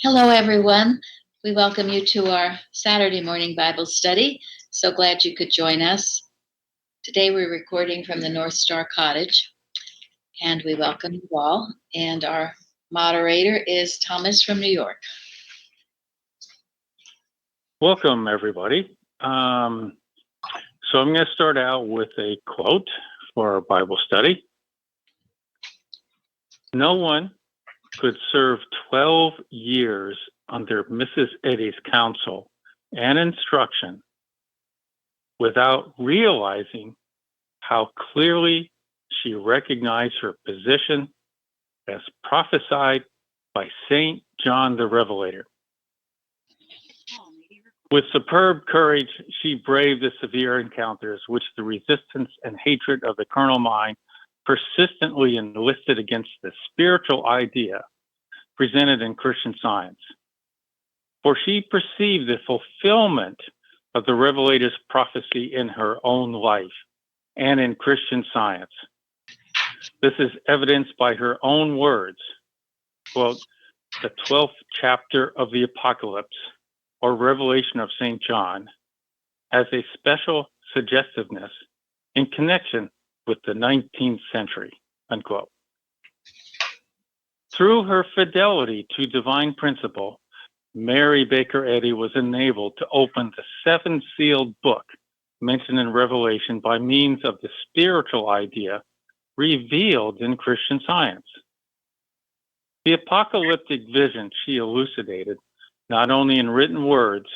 Hello, everyone. We welcome you to our Saturday morning Bible study. So glad you could join us. Today we're recording from the North Star Cottage, and we welcome you all. And our moderator is Thomas from New York. Welcome, everybody. So I'm going to start out with a quote for our Bible study. No one could serve 12 years under Mrs. Eddy's counsel and instruction without realizing how clearly she recognized her position as prophesied by St. John the Revelator. With superb courage, she braved the severe encounters which the resistance and hatred of the carnal mind persistently enlisted against the spiritual idea presented in Christian Science. For she perceived the fulfillment of the Revelator's prophecy in her own life and in Christian Science. This is evidenced by her own words. Quote, the 12th chapter of the Apocalypse, or Revelation of St. John, has a special suggestiveness in connection with the 19th century, unquote. Through her fidelity to divine principle, Mary Baker Eddy was enabled to open the seven-sealed book mentioned in Revelation by means of the spiritual idea revealed in Christian Science. The apocalyptic vision she elucidated, not only in written words,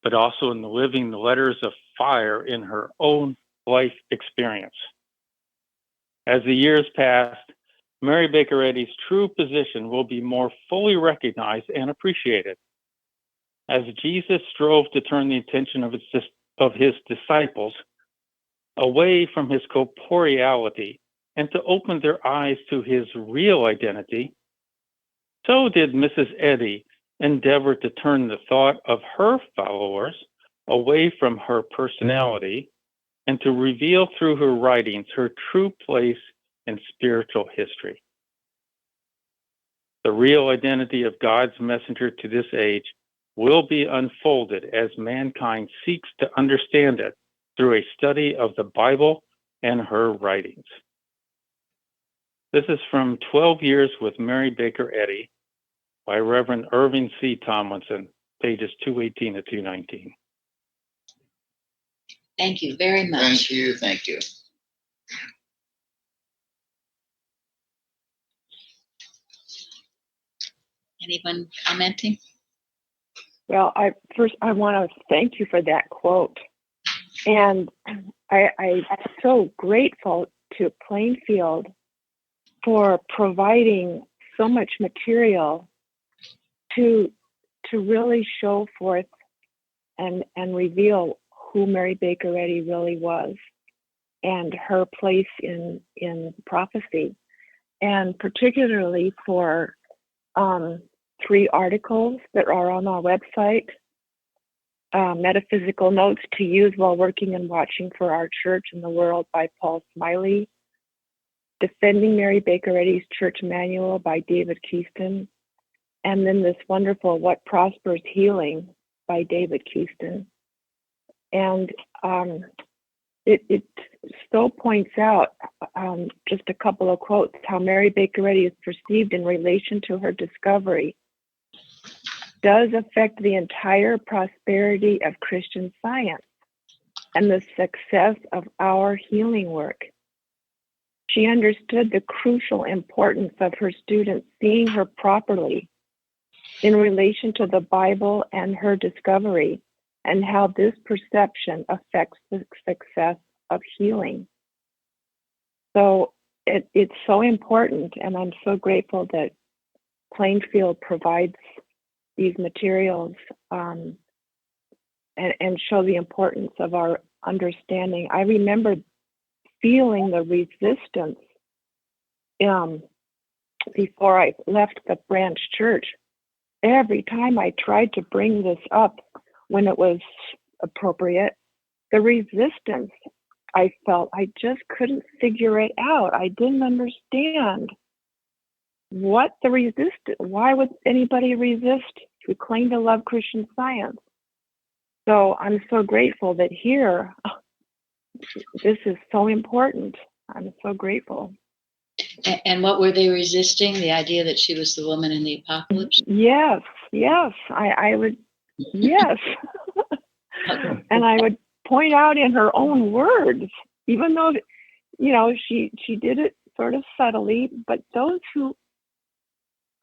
but also in the living letters of fire in her own life experience. As the years passed, Mary Baker Eddy's true position will be more fully recognized and appreciated. As Jesus strove to turn the attention of his disciples away from his corporeality and to open their eyes to his real identity, so did Mrs. Eddy endeavor to turn the thought of her followers away from her personality and to reveal through her writings her true place in spiritual history. The real identity of God's messenger to this age will be unfolded as mankind seeks to understand it through a study of the Bible and her writings. This is from 12 Years with Mary Baker Eddy by Reverend Irving C. Tomlinson, pages 218 to 219. Thank you very much. Thank you. Anyone commenting? Well, I want to thank you for that quote. And I'm so grateful to Plainfield for providing so much material to really show forth and reveal who Mary Baker Eddy really was and her place in prophecy, and particularly for 3 articles that are on our website: Metaphysical Notes to Use While Working and Watching for Our Church and the World by Paul Smiley, Defending Mary Baker Eddy's Church Manual by David Keaston, and then this wonderful What Prospers Healing by David Keaston. And it so points out, just a couple of quotes, how Mary Baker Eddy is perceived in relation to her discovery does affect the entire prosperity of Christian Science and the success of our healing work. She understood the crucial importance of her students seeing her properly in relation to the Bible and her discovery, and how this perception affects the success of healing. So it's so important, and I'm so grateful that Plainfield provides these materials and show the importance of our understanding. I remember feeling the resistance before I left the branch church. Every time I tried to bring this up when it was appropriate, the resistance I felt, I just couldn't figure it out. I didn't understand. what the resist? Why would anybody resist who claim to love Christian Science? So I'm so grateful that here, this is so important. I'm so grateful. And what were they resisting? The idea that she was the woman in the apocalypse? Yes, I would, yes. And I would point out in her own words, even though, she did it sort of subtly, but those who,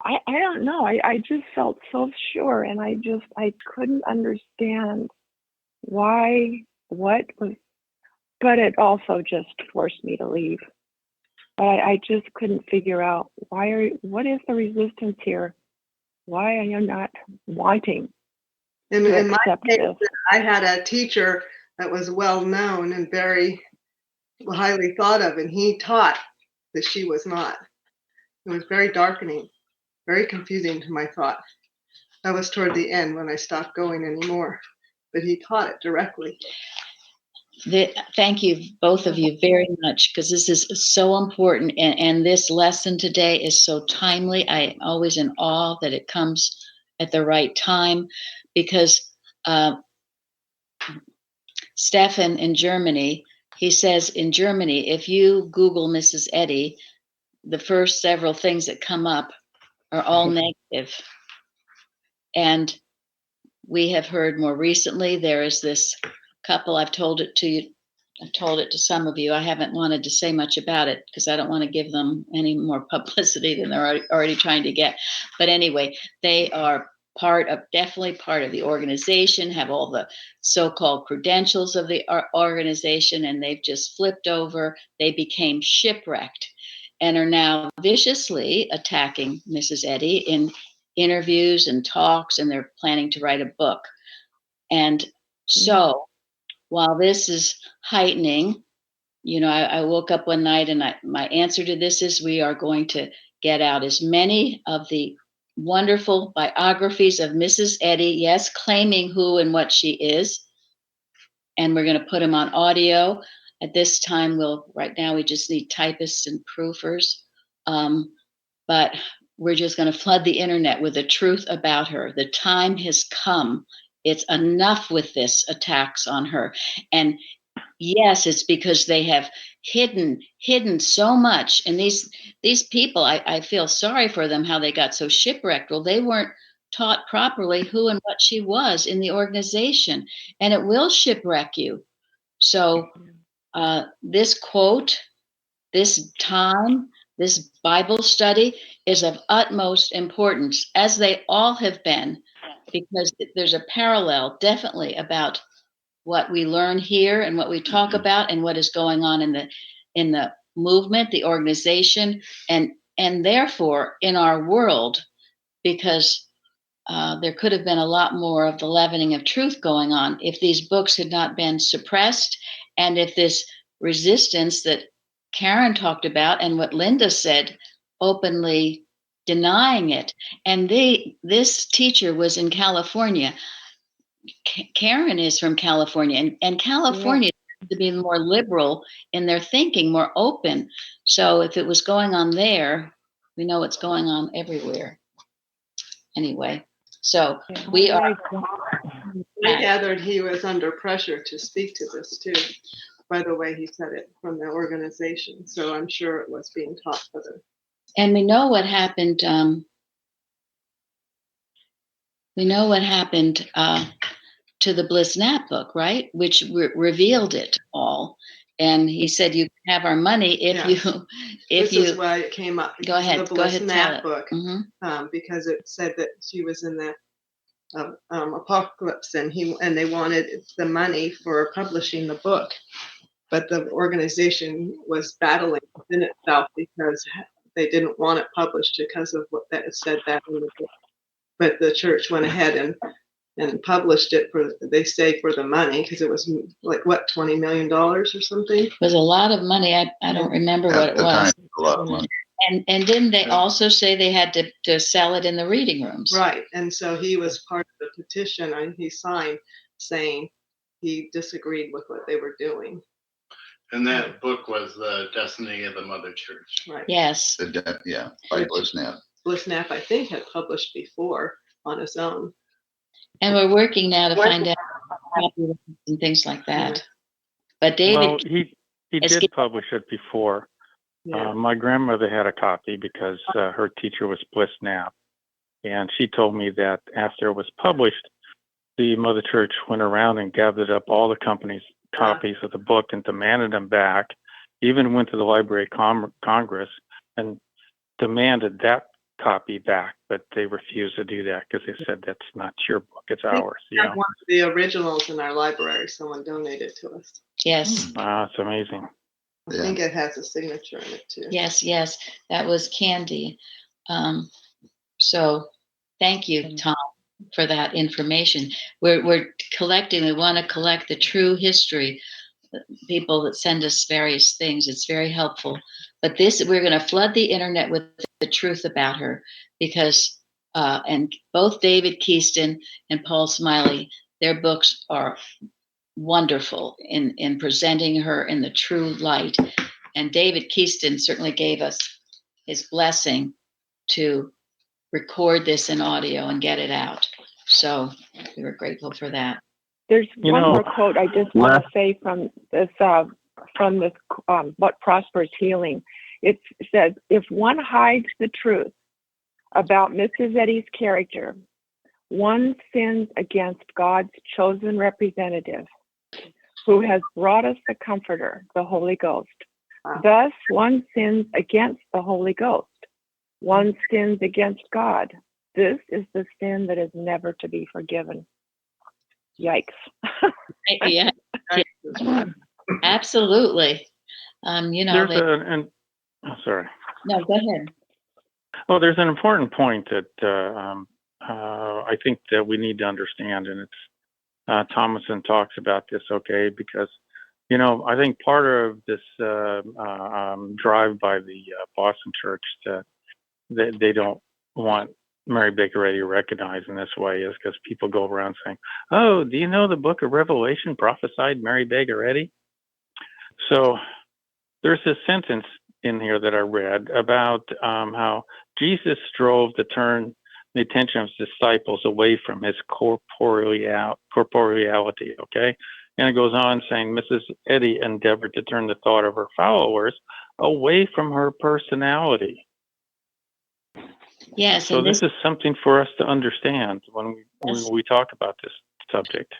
I don't know, I just felt so sure, and I couldn't understand why, what was, but it also just forced me to leave. But I just couldn't figure out what is the resistance here? Why are you not wanting In to my accept case, this? I had a teacher that was well known and very highly thought of, and he taught that she was not. It was very darkening, very confusing to my thought. That was toward the end when I stopped going anymore, but he taught it directly. Thank you, both of you, very much, because this is so important. And this lesson today is so timely. I'm always in awe that it comes at the right time, because Stefan in Germany, he says in Germany, if you Google Mrs. Eddy, the first several things that come up are all negative. And we have heard more recently, there is this couple, I've told it to some of you. I haven't wanted to say much about it because I don't want to give them any more publicity than they're already trying to get. But anyway, they are definitely part of the organization, have all the so-called credentials of the organization, and they've just flipped over. They became shipwrecked and are now viciously attacking Mrs. Eddy in interviews and talks, and they're planning to write a book. And so while this is heightening, I woke up one night and my answer to this is we are going to get out as many of the wonderful biographies of Mrs. Eddy, yes, claiming who and what she is, and we're going to put them on audio. At this time, right now we just need typists and proofers, but we're just going to flood the internet with the truth about her. The time has come. It's enough with this attacks on her. And yes, it's because they have hidden so much. And these people, I feel sorry for them, how they got so shipwrecked. Well, they weren't taught properly who and what she was in the organization, and it will shipwreck you. So this quote, this time, this Bible study is of utmost importance, as they all have been, because there's a parallel definitely about what we learn here and what we talk about and what is going on in the movement, the organization, and therefore in our world, because there could have been a lot more of the leavening of truth going on if these books had not been suppressed, and if this resistance that Karen talked about and what Linda said, openly denying it. And this teacher was in California. Karen is from California, and California tends to be more liberal in their thinking, more open. So if it was going on there, we know it's going on everywhere. Anyway, so we are. I gathered he was under pressure to speak to this too, by the way he said it from the organization. So I'm sure it was being taught for them. And we know what happened. We know what happened to the Bliss Knapp book, right? Which revealed it all. And he said, "You can have our money if you." This is why it came up. Go ahead. The Bliss Knapp book. Mm-hmm. Because it said that she was in the apocalypse, and they wanted the money for publishing the book, but the organization was battling within itself because they didn't want it published because of what that said that in the book. But the church went ahead and published it for the money, because it was like what, $20 million or something. It was a lot of money. I don't remember what it was. A lot of money. And didn't they also say they had to sell it in the reading rooms? Right. And so he was part of the petition, and he signed saying he disagreed with what they were doing. And that book was The Destiny of the Mother Church. Right. Yes. By Blissnap. Blissnap, I think, had published before on his own. And we're working now to find out copyrights and things like that. But David, Well, he It's did good. publish it before. Yeah. My grandmother had a copy because her teacher was Bliss Knapp. And she told me that after it was published, the Mother Church went around and gathered up all the companies' copies of the book and demanded them back, even went to the Library of Congress and demanded that copy back, but they refused to do that because they said, that's not your book, it's ours. We have one of the originals in our library. Someone donated to us. yes, Wow, it's amazing. I Yeah. think it has a signature in it too. yes, that was Candy. So thank you, Tom, for that information. We're collecting, we want to collect the true history, people that send us various things. It's very helpful. But we're going to flood the internet with the truth about her because, and both David Keaston and Paul Smiley, their books are wonderful in presenting her in the true light. And David Keaston certainly gave us his blessing to record this in audio and get it out. So we were grateful for that. There's You one know, more quote I just want to say from this What Prospers Healing. It says, if one hides the truth about Mrs. Eddy's character, one sins against God's chosen representative, who has brought us the Comforter, the Holy Ghost. Thus, one sins against the Holy Ghost. One sins against God. This is the sin that is never to be forgiven. Yikes. Yeah, absolutely. There's sorry. No, go ahead. Well, there's an important point that I think that we need to understand, and it's Thomason talks about this, okay, because, I think part of this drive by the Boston Church that they don't want Mary Baker Eddy recognized in this way is because people go around saying, oh, do you know the book of Revelation prophesied Mary Baker Eddy? So there's this sentence in here that I read about how Jesus strove to turn the attention of his disciples away from his corporeality, okay? And it goes on saying Mrs. Eddy endeavored to turn the thought of her followers away from her personality. Yes, So and this is something for us to understand when we talk about this subject.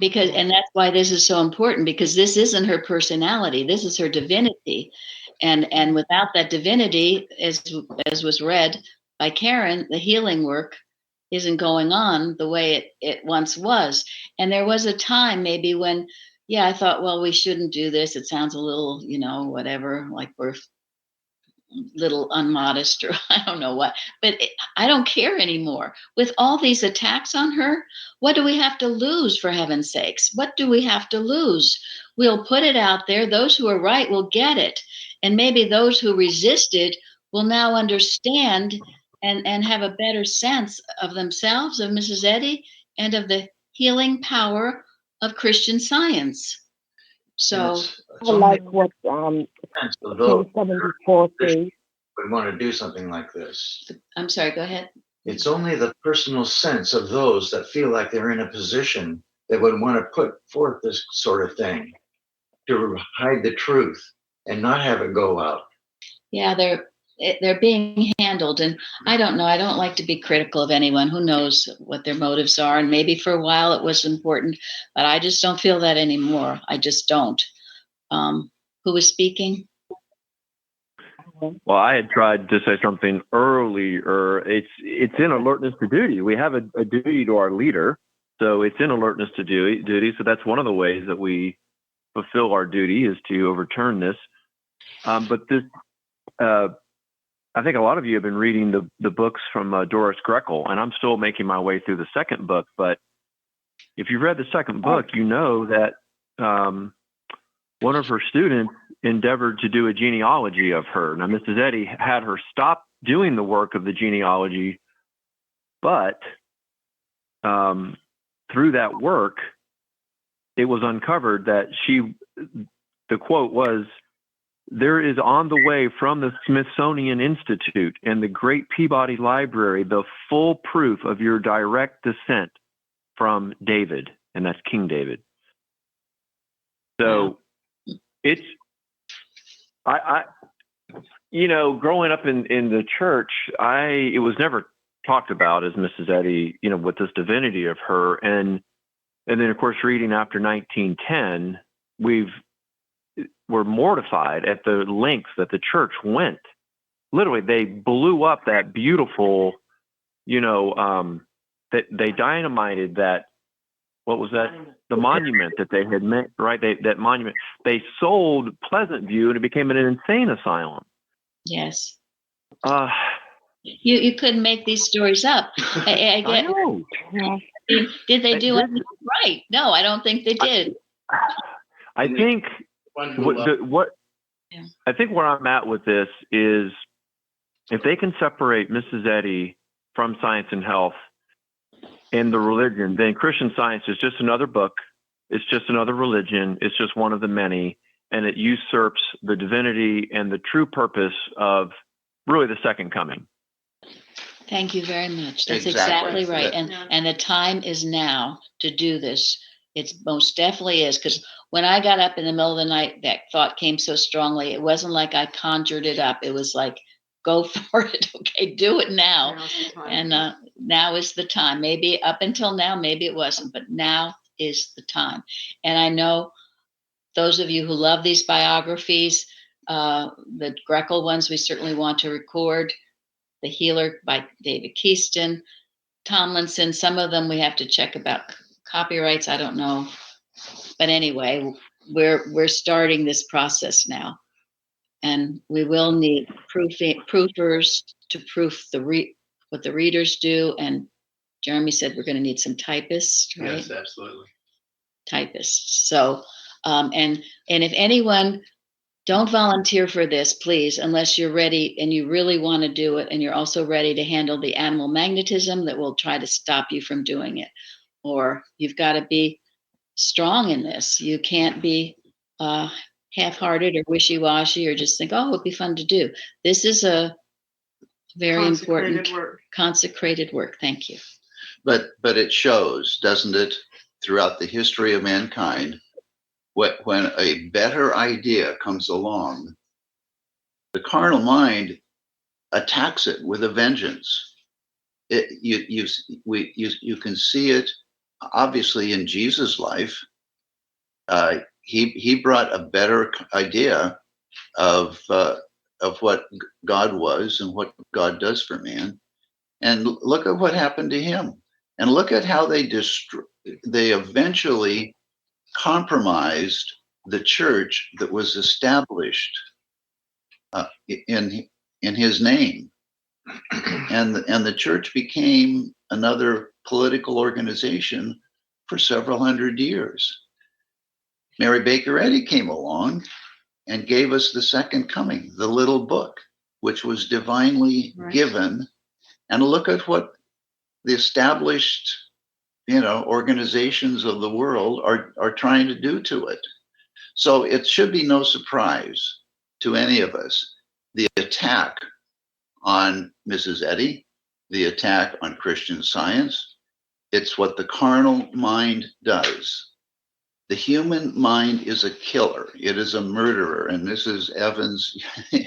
and that's why this is so important, because this isn't her personality, this is her divinity. And without that divinity, as was read by Karen, the healing work isn't going on the way it once was. And there was a time maybe when, I thought, well, we shouldn't do this. It sounds a little, whatever, like we're little unmodest, or I don't know what, but I don't care anymore. With all these attacks on her, what do we have to lose, for heaven's sakes? What do we have to lose? We'll put it out there. Those who are right will get it. And maybe those who resisted will now understand and have a better sense of themselves, of Mrs. Eddy, and of the healing power of Christian Science. So I like what Those 1074 says. would want to do something like this. I'm sorry, go ahead. It's only the personal sense of those that feel like they're in a position that would want to put forth this sort of thing, to hide the truth and not have it go out. Yeah, they're being handled, and I don't know. I don't like to be critical of anyone. Who knows what their motives are? And maybe for a while it was important, but I just don't feel that anymore. I just don't. Who was speaking? Well, I had tried to say something earlier. It's in alertness to duty. We have a duty to our leader, so it's in alertness to duty. So that's one of the ways that we fulfill our duty, is to overturn this. But this, I think a lot of you have been reading the books from Doris Grekel, and I'm still making my way through the second book. But if you've read the second book, you know that one of her students endeavored to do a genealogy of her. Now, Mrs. Eddy had her stop doing the work of the genealogy, but through that work, it was uncovered that the quote was, "There is on the way from the Smithsonian Institute and the Great Peabody Library the full proof of your direct descent from David," and that's King David. So it's, growing up in the church, it was never talked about as Mrs. Eddy, with this divinity of her. And then, of course, reading after 1910, we're mortified at the lengths that the church went. Literally, they blew up that beautiful, that they dynamited that. What was that? The monument that they had made, right? That monument. They sold Pleasant View, and it became an insane asylum. Yes. You couldn't make these stories up. I I know. Did they do it right? No, I don't think they did. I think I think where I'm at with this is, if they can separate Mrs. Eddy from Science and Health and the religion, then Christian Science is just another book. It's just another religion. It's just one of the many, and it usurps the divinity and the true purpose of really the second coming. Thank you very much. That's Exactly. exactly right. Yeah. And the time is now to do this. It most definitely is, because when I got up in the middle of the night, that thought came so strongly. It wasn't like I conjured it up. It was like, go for it. Okay, do it now. Now's the time. And now is the time. Maybe up until now, maybe it wasn't, but now is the time. And I know those of you who love these biographies, the Greco ones, we certainly want to record. The Healer by David Keaston, Tomlinson, some of them we have to check about copyrights. I don't know. But anyway, we're starting this process now. And we will need proofers to proof what the readers do. And Jeremy said we're going to need some typists, right? Yes, absolutely. Typists. So, and if anyone, don't volunteer for this, please, unless you're ready and you really want to do it, and you're also ready to handle the animal magnetism that will try to stop you from doing it. Or you've got to be strong in this. You can't be half-hearted or wishy-washy or just think, oh, it'd be fun to do. This is a very important consecrated work. Thank you. But it shows, doesn't it, throughout the history of mankind, when a better idea comes along, the carnal mind attacks it with a vengeance. You can see it obviously in Jesus' life. He brought a better idea of what God was and what God does for man. And look at what happened to him. And look at how they eventually compromised the church that was established in his name. And the church became another political organization for several hundred years. Mary Baker Eddy came along and gave us the second coming, the little book, which was divinely given. And look at what the established, organizations of the world are trying to do to it. So it should be no surprise to any of us, the attack on Mrs. Eddy, the attack on Christian Science. It's what the carnal mind does. The human mind is a killer. It is a murderer. And Mrs. Evans,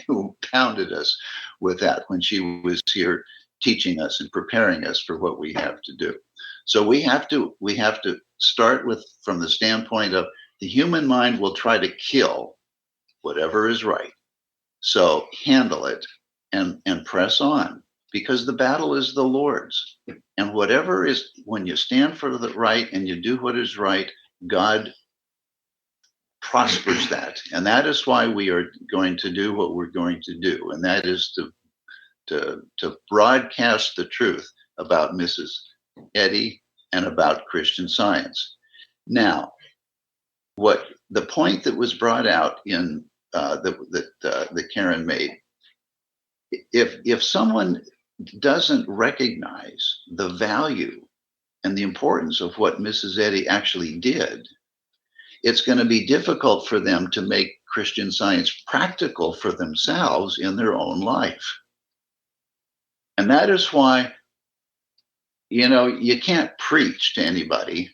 who pounded us with that when she was here teaching us and preparing us for what we have to do. So we have to start from the standpoint of the human mind will try to kill whatever is right. So handle it and press on, because the battle is the Lord's. And whatever is, when you stand for the right and you do what is right, God prospers that. And that is why we are going to do what we're going to do. And that is to broadcast the truth about Mrs. Eddy and about Christian Science. Now, what the point that was brought out in that Karen made, if someone doesn't recognize the value and the importance of what Mrs. Eddy actually did, it's going to be difficult for them to make Christian Science practical for themselves in their own life. And that is why, you can't preach to anybody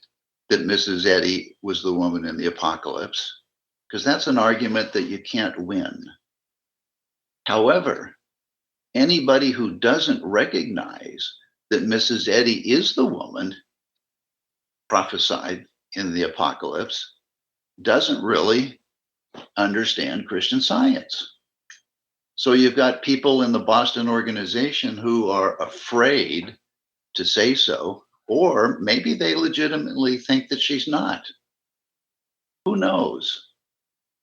that Mrs. Eddy was the woman in the apocalypse, because that's an argument that you can't win. However, anybody who doesn't recognize that Mrs. Eddy is the woman prophesied in the apocalypse doesn't really understand Christian Science. So you've got people in the Boston organization who are afraid to say so, or maybe they legitimately think that she's not. Who knows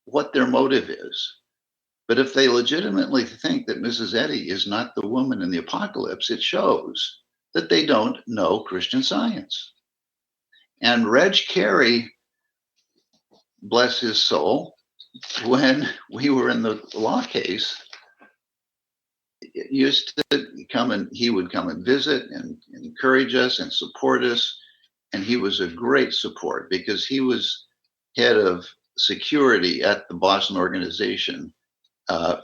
what their motive is? But if they legitimately think that Mrs. Eddy is not the woman in the apocalypse, it shows that they don't know Christian Science. And Reg Carey, bless his soul, when we were in the law case, used to he would come and visit and encourage us and support us. And he was a great support because he was head of security at the Boston organization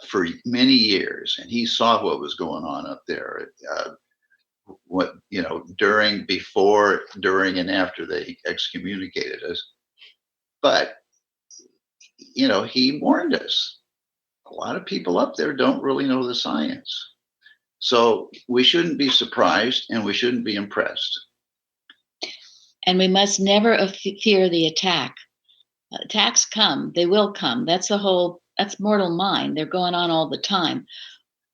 for many years. And he saw what was going on up there, during, before, during, and after they excommunicated us. But, he warned us. A lot of people up there don't really know the science. So we shouldn't be surprised and we shouldn't be impressed. And we must never fear the attack. Attacks come, they will come. That's mortal mind. They're going on all the time.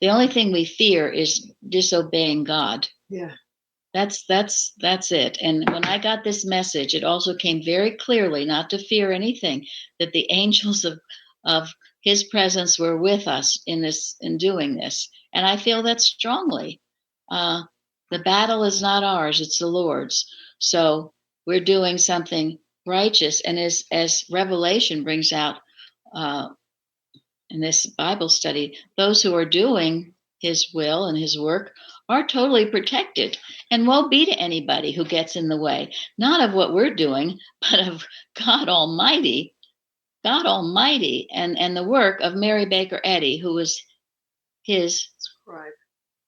The only thing we fear is disobeying God. Yeah. That's it. And when I got this message, it also came very clearly not to fear anything, that the angels of his presence were with us in doing this. And I feel that strongly. The battle is not ours, it's the Lord's. So we're doing something righteous. And as Revelation brings out in this Bible study, those who are doing his will and his work are totally protected. And woe be to anybody who gets in the way, not of what we're doing, but of God Almighty, and the work of Mary Baker Eddy, who was his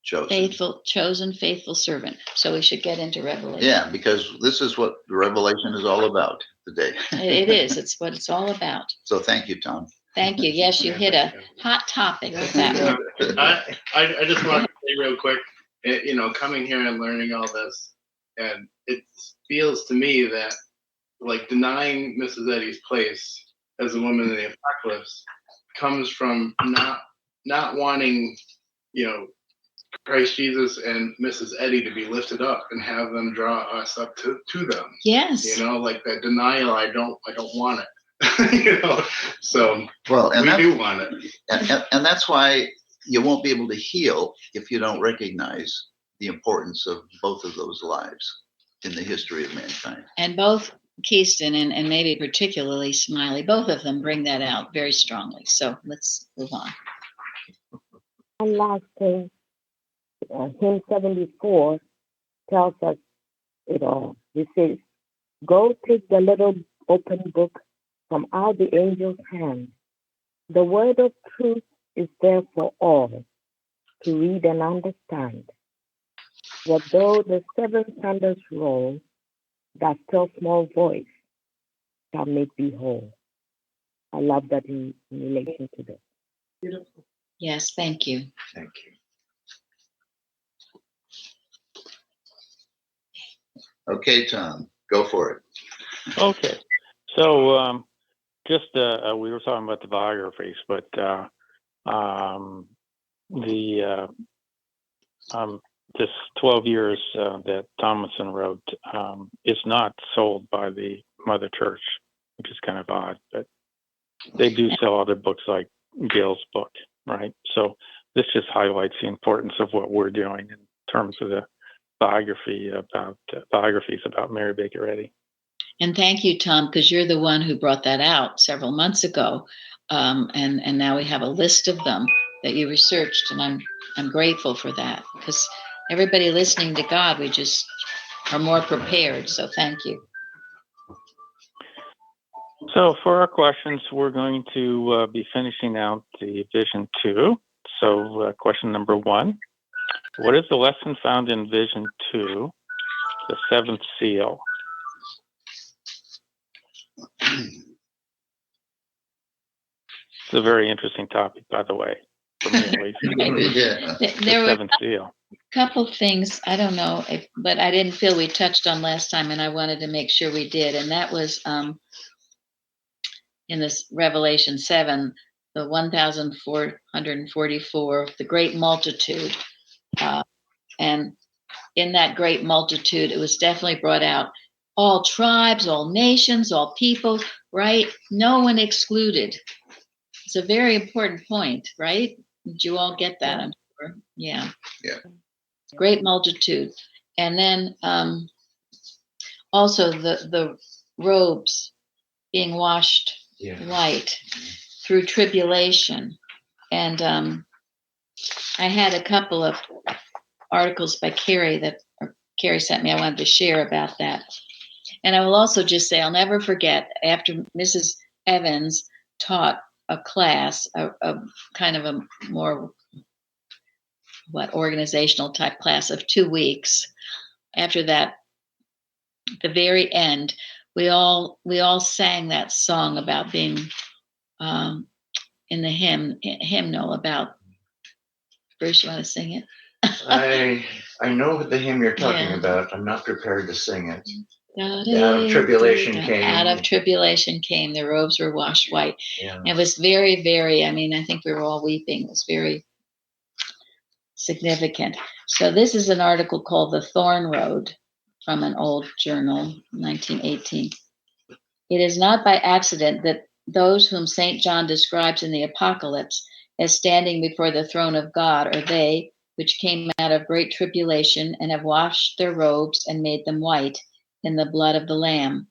chosen faithful servant. So we should get into Revelation. Yeah, because this is what the Revelation is all about today. It is. It's what it's all about. So thank you, Tom. Thank you. Yes, you hit a hot topic with that one. I just want to say real quick, coming here and learning all this, and it feels to me that like denying Mrs. Eddy's place as a woman in the apocalypse comes from not wanting, Christ Jesus and Mrs. Eddy to be lifted up and have them draw us up to them. Yes. Like that denial, I don't want it. So well, and we do want it. And that's why you won't be able to heal if you don't recognize the importance of both of those lives in the history of mankind. And both Keaston and maybe particularly Smiley, both of them bring that out very strongly. So let's move on. One last thing, hymn 74 tells us it all. It says, "Go take the little open book from out the angel's hand. The word of truth is there for all to read and understand. What though the seven thunders roll, that still small voice shall make thee whole." I love that in relation to this. Beautiful. Yes, thank you. Thank you. Okay, Tom, go for it. Okay. So we were talking about the biographies, but this 12 years that Thomason wrote is not sold by the Mother Church, which is kind of odd, but they do sell other books like Gill's book, right? So this just highlights the importance of what we're doing in terms of the biographies about Mary Baker Eddy. And thank you, Tom, because you're the one who brought that out several months ago, and now we have a list of them that you researched, and I'm grateful for that, because everybody listening to God, we just are more prepared. So thank you. So for our questions, we're going to be finishing out the Vision 2. So question number 1, what is the lesson found in Vision 2, the seventh seal? It's a very interesting topic, by the way, for me at least. Yeah. There The were seventh seal. a couple things, I don't know, but I didn't feel we touched on last time, and I wanted to make sure we did. And that was in this Revelation 7, the 1,444, the great multitude. And in that great multitude, it was definitely brought out all tribes, all nations, all people, right? No one excluded. It's a very important point, right? Did you all get that? I'm sure. Yeah. Yeah. Great multitude. And then also the robes being washed white through tribulation. And I had a couple of articles by Carrie Carrie sent me. I wanted to share about that. And I will also just say, I'll never forget, after Mrs. Evans taught a class, a kind of a more organizational type class of 2 weeks. After that, the very end, we all sang that song about being in the hymnal about. Bruce, you want to sing it? I know the hymn you're talking Yeah. about. I'm not prepared to sing it. Out of tribulation came. Out of tribulation came. The robes were washed white. Yeah. It was very, very, I think we were all weeping. It was very significant. So this is an article called The Thorn Road from an old journal, 1918. It is not by accident that those whom St. John describes in the Apocalypse as standing before the throne of God are they which came out of great tribulation and have washed their robes and made them white in the blood of the Lamb.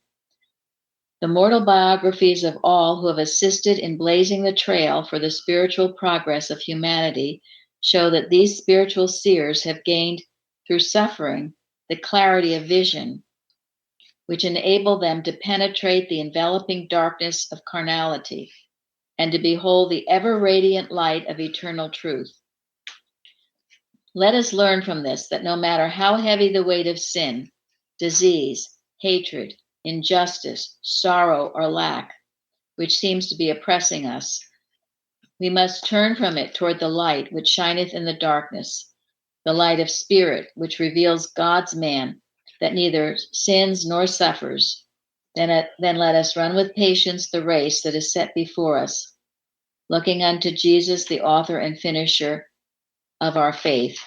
The mortal biographies of all who have assisted in blazing the trail for the spiritual progress of humanity show that these spiritual seers have gained, through suffering, the clarity of vision, which enable them to penetrate the enveloping darkness of carnality and to behold the ever-radiant light of eternal truth. Let us learn from this that no matter how heavy the weight of sin, disease, hatred, injustice, sorrow, or lack, which seems to be oppressing us, we must turn from it toward the light which shineth in the darkness, the light of spirit which reveals God's man that neither sins nor suffers. Then let us run with patience the race that is set before us, looking unto Jesus, the author and finisher of our faith.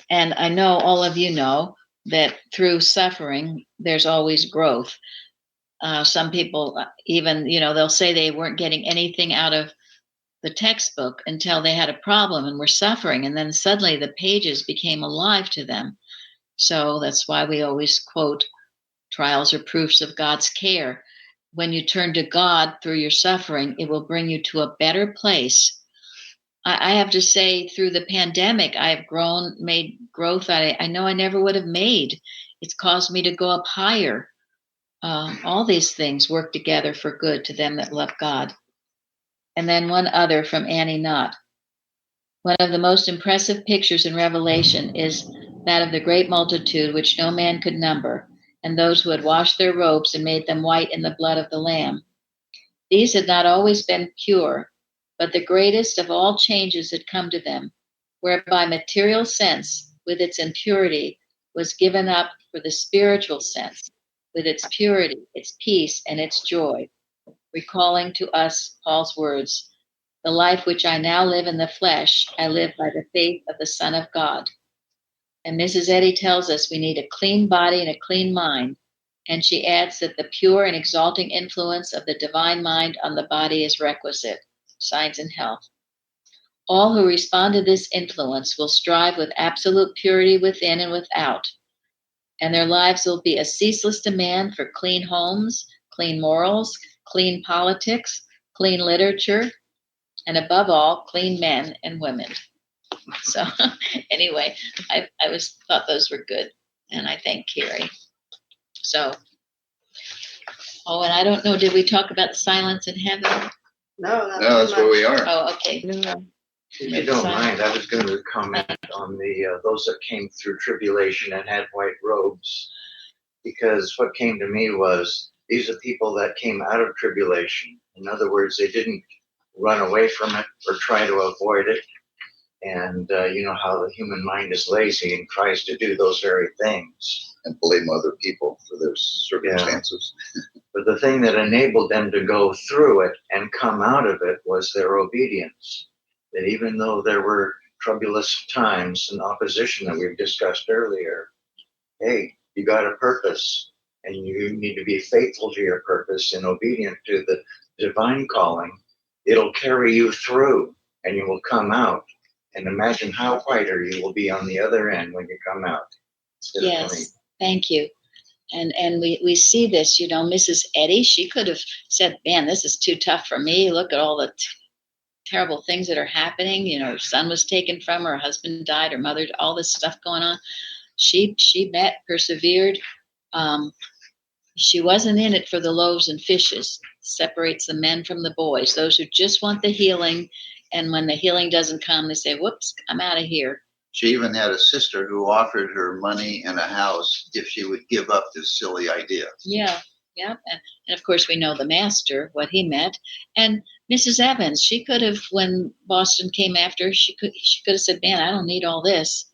And I know all of you know that through suffering, there's always growth. Some people even, they'll say they weren't getting anything out of the textbook until they had a problem and were suffering. And then suddenly the pages became alive to them. So that's why we always quote, trials are proofs of God's care. When you turn to God through your suffering, it will bring you to a better place. I have to say, through the pandemic, I've made growth that I know I never would have made. It's caused me to go up higher. All these things work together for good to them that love God. And then one other from Annie Knott. One of the most impressive pictures in Revelation is that of the great multitude which no man could number, and those who had washed their robes and made them white in the blood of the Lamb. These had not always been pure, but the greatest of all changes had come to them, whereby material sense, with its impurity, was given up for the spiritual sense, with its purity, its peace, and its joy, recalling to us Paul's words, "The life which I now live in the flesh, I live by the faith of the Son of God." And Mrs. Eddy tells us we need a clean body and a clean mind. And she adds that the pure and exalting influence of the divine mind on the body is requisite. Signs in Health. All who respond to this influence will strive with absolute purity within and without, and their lives will be a ceaseless demand for clean homes, clean morals, clean politics, clean literature, and above all, clean men and women. So anyway, I thought those were good, and I thank Carrie. So Oh, and I don't know, did we talk about silence in heaven? No, not No, that's too where much. we are. Oh, okay. No. If you don't mind, I was going to comment on the those that came through tribulation and had white robes, because what came to me was these are people that came out of tribulation. In other words, they didn't run away from it or try to avoid it. And you know how the human mind is lazy and tries to do those very things. And blame other people for their circumstances. But the thing that enabled them to go through it and come out of it was their obedience. That even though there were troublous times and opposition that we've discussed earlier, hey, you got a purpose and you need to be faithful to your purpose and obedient to the divine calling. It'll carry you through and you will come out. And imagine how whiter you will be on the other end when you come out. Yes, thank you. And we see this, you know, Mrs. Eddy, she could have said, man, this is too tough for me. Look at all the terrible things that are happening. You know, her son was taken from her, her husband died, her mother, all this stuff going on. She met, persevered. She wasn't in it for the loaves and fishes. Separates the men from the boys, those who just want the healing. And when the healing doesn't come, they say, whoops, I'm out of here. She even had a sister who offered her money and a house if she would give up this silly idea. Yeah. And of course, we know the master, what he meant. And Mrs. Evans, she could have, when Boston came after her, she could have said, man, I don't need all this.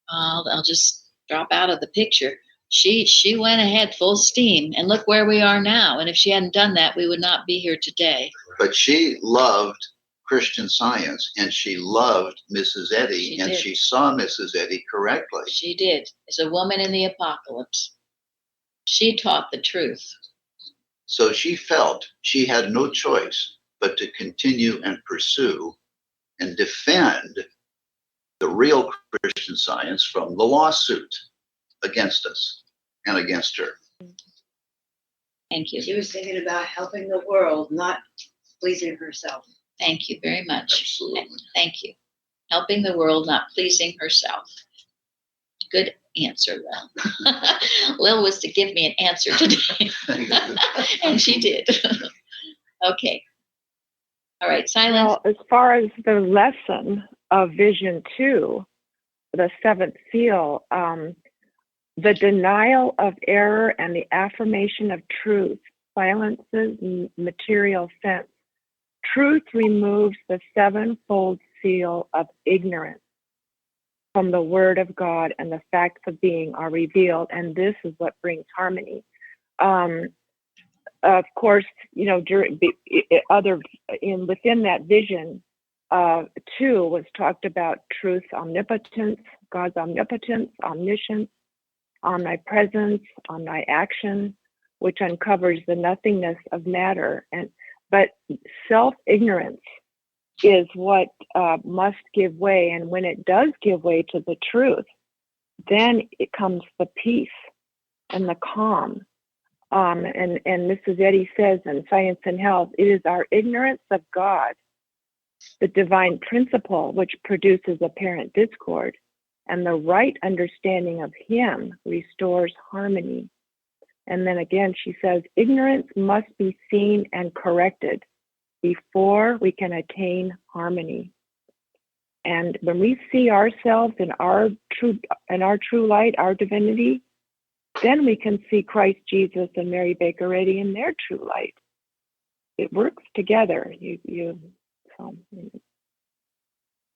I'll just drop out of the picture. She went ahead full steam, and look where we are now. And if she hadn't done that, we would not be here today. But she loved Christian Science, and she loved Mrs. Eddy, She and did. she saw Mrs. Eddy correctly. She did. As a woman in the apocalypse, she taught the truth. So she felt she had no choice but to continue and pursue and defend the real Christian Science from the lawsuit against us and against her. Thank you. She was thinking about helping the world, not pleasing herself. Thank you very much. Absolutely. Thank you. Helping the world, not pleasing herself. Good answer, Lil. Lil was to give me an answer today. And she did. Okay. All right, silence. Well, as far as the lesson of Vision 2, the seventh seal, the denial of error and the affirmation of truth silences material sense. Truth removes the sevenfold seal of ignorance from the word of God, and the facts of being are revealed, and this is what brings harmony. Of course, you know, within that vision, 2 was talked about truth, omnipotence, God's omnipotence, omniscience, omnipresence, omniaction, which uncovers the nothingness of matter. But self-ignorance is what must give way, and when it does give way to the truth, then it comes the peace and the calm. And Mrs. Eddy says in Science and Health, it is our ignorance of God, the divine principle, which produces apparent discord, and the right understanding of Him restores harmony. And then again, she says, ignorance must be seen and corrected before we can attain harmony. And when we see ourselves in our true light, our divinity, then we can see Christ Jesus and Mary Baker Eddy in their true light. It works together.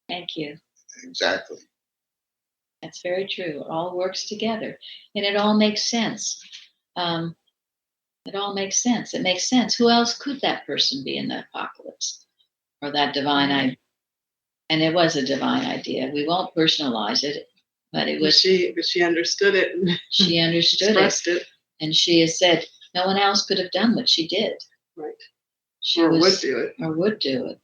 Thank you. Exactly. That's very true. It all works together, and it all makes sense. It all makes sense. It makes sense. Who else could that person be in the apocalypse, or that divine idea? And it was a divine idea. We won't personalize it, but it was. She understood it and She understood expressed it. and she has said no one else could have done what she did. Right. Would do it.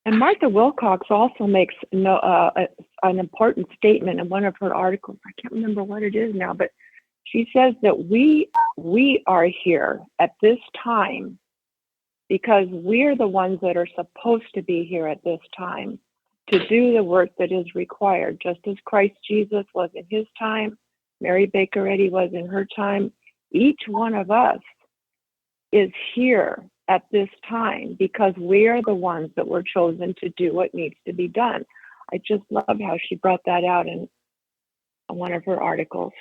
And Martha Wilcox also makes an important statement in one of her articles. I can't remember what it is now, but she says that we are here at this time because we're the ones that are supposed to be here at this time to do the work that is required, just as Christ Jesus was in his time, Mary Baker Eddy was in her time. each one of us is here at this time because we're the ones that were chosen to do what needs to be done. I just love how she brought that out in one of her articles.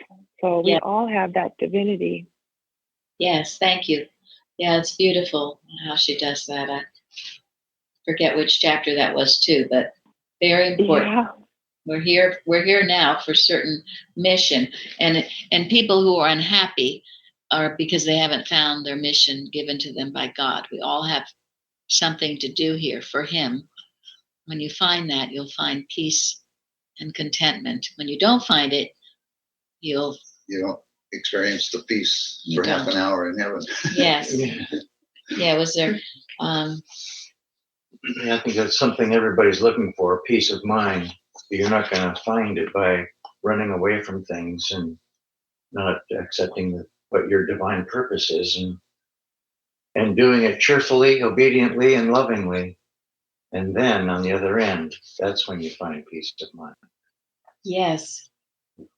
So we Yeah. all have that divinity. Yes, thank you. Yeah, it's beautiful how she does that. I forget which chapter that was too, but very important. Yeah. We're here now for certain mission, and people who are unhappy are because they haven't found their mission given to them by God. We all have something to do here for him. When you find that, you'll find peace and contentment. When you don't find it, you don't experience the peace You for half don't. an hour in heaven. yes. Yeah, was there Yeah, I think that's something everybody's looking for, peace of mind. You're not going to find it by running away from things and not accepting what your divine purpose is and doing it cheerfully, obediently, and lovingly. And then on the other end, that's when you find peace of mind. yes.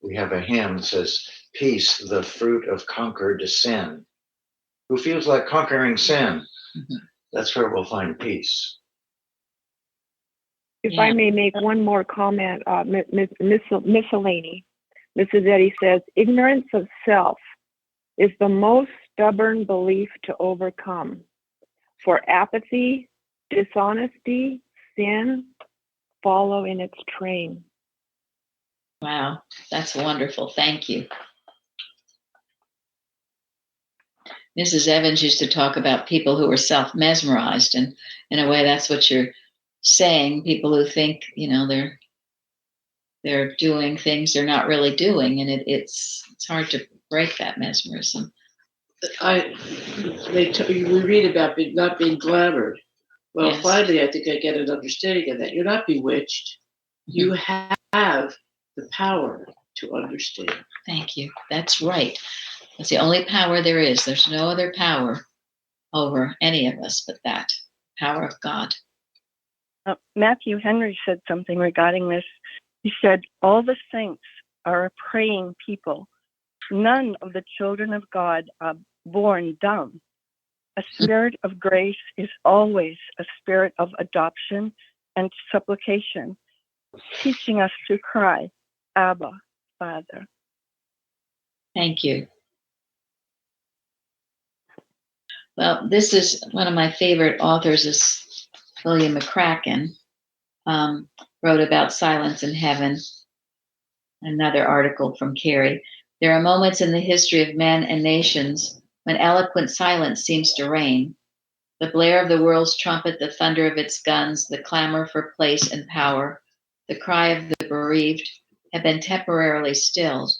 We have a hymn that says, peace, the fruit of conquered sin. Who feels like conquering sin? Mhm. That's where we'll find peace. If Yeah. I may make one more comment, miscellany. Mrs. Eddy says, ignorance of self is the most stubborn belief to overcome. For apathy, dishonesty, sin follow in its train. Wow, that's wonderful. Thank you. Mrs. Evans used to talk about people who were self-mesmerized, and in a way that's what you're saying, people who think, they're doing things they're not really doing, and it's hard to break that mesmerism. We read about not being glamored. Well, Yes. finally, I think I get an understanding of that. You're not bewitched. You have the power to understand. Thank you. That's right. That's the only power there is. There's no other power over any of us but that power of God. Matthew Henry said something regarding this. He said, all the saints are a praying people. None of the children of God are born dumb. A spirit of grace is always a spirit of adoption and supplication, teaching us to cry, Abba, Father. Thank you. Well, this is one of my favorite authors is William McCracken. Wrote about silence in heaven. Another article from Carrie. There are moments in the history of men and nations when eloquent silence seems to reign. The blare of the world's trumpet, the thunder of its guns, the clamor for place and power, the cry of the bereaved have been temporarily stilled.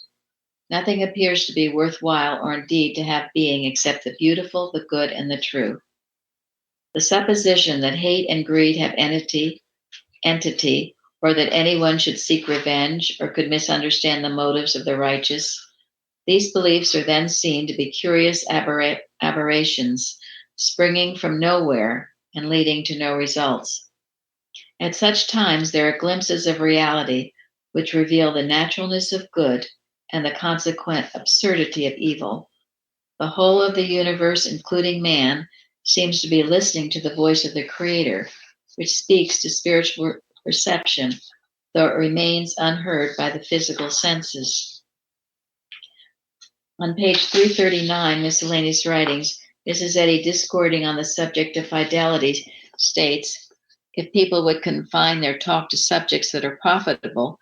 Nothing appears to be worthwhile or indeed to have being except the beautiful, the good, and the true. The supposition that hate and greed have entity, or that anyone should seek revenge or could misunderstand the motives of the righteous, these beliefs are then seen to be curious aberrations, springing from nowhere and leading to no results. At such times, there are glimpses of reality which reveal the naturalness of good and the consequent absurdity of evil. The whole of the universe, including man, seems to be listening to the voice of the Creator, which speaks to spiritual perception, though it remains unheard by the physical senses. On page 339, Miscellaneous Writings, Mrs. Eddy, discoursing on the subject of fidelity, states, if people would confine their talk to subjects that are profitable,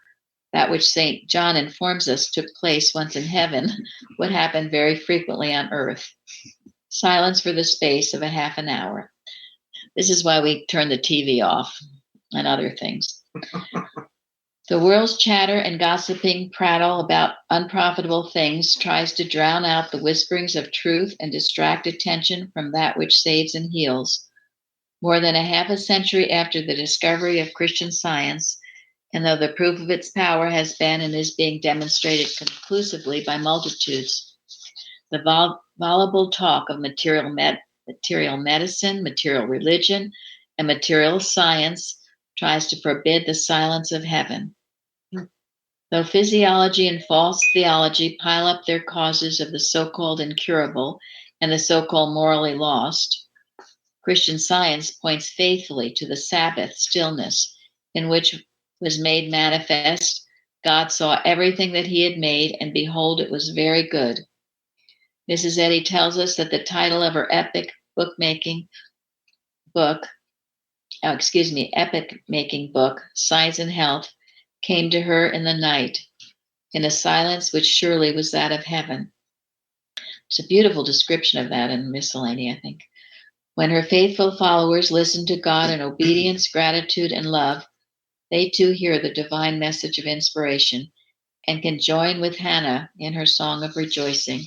that which St. John informs us took place once in heaven would happen very frequently on earth. Silence for the space of a half an hour. This is why we turn the TV off and other things. The world's chatter and gossiping prattle about unprofitable things tries to drown out the whisperings of truth and distract attention from that which saves and heals. More than a half a century after the discovery of Christian Science, and though the proof of its power has been and is being demonstrated conclusively by multitudes, the voluble talk of material medicine, material religion, and material science tries to forbid the silence of heaven. Though physiology and false theology pile up their causes of the so-called incurable and the so-called morally lost, Christian Science points faithfully to the Sabbath stillness in which was made manifest. God saw everything that he had made, and behold, it was very good. Mrs. Eddy tells us that the title of her epic making book, Science and Health, came to her in the night, in a silence which surely was that of heaven. There's a beautiful description of that in Miscellany, I think. When her faithful followers listen to God in obedience, gratitude, and love, they too hear the divine message of inspiration and can join with Hannah in her song of rejoicing.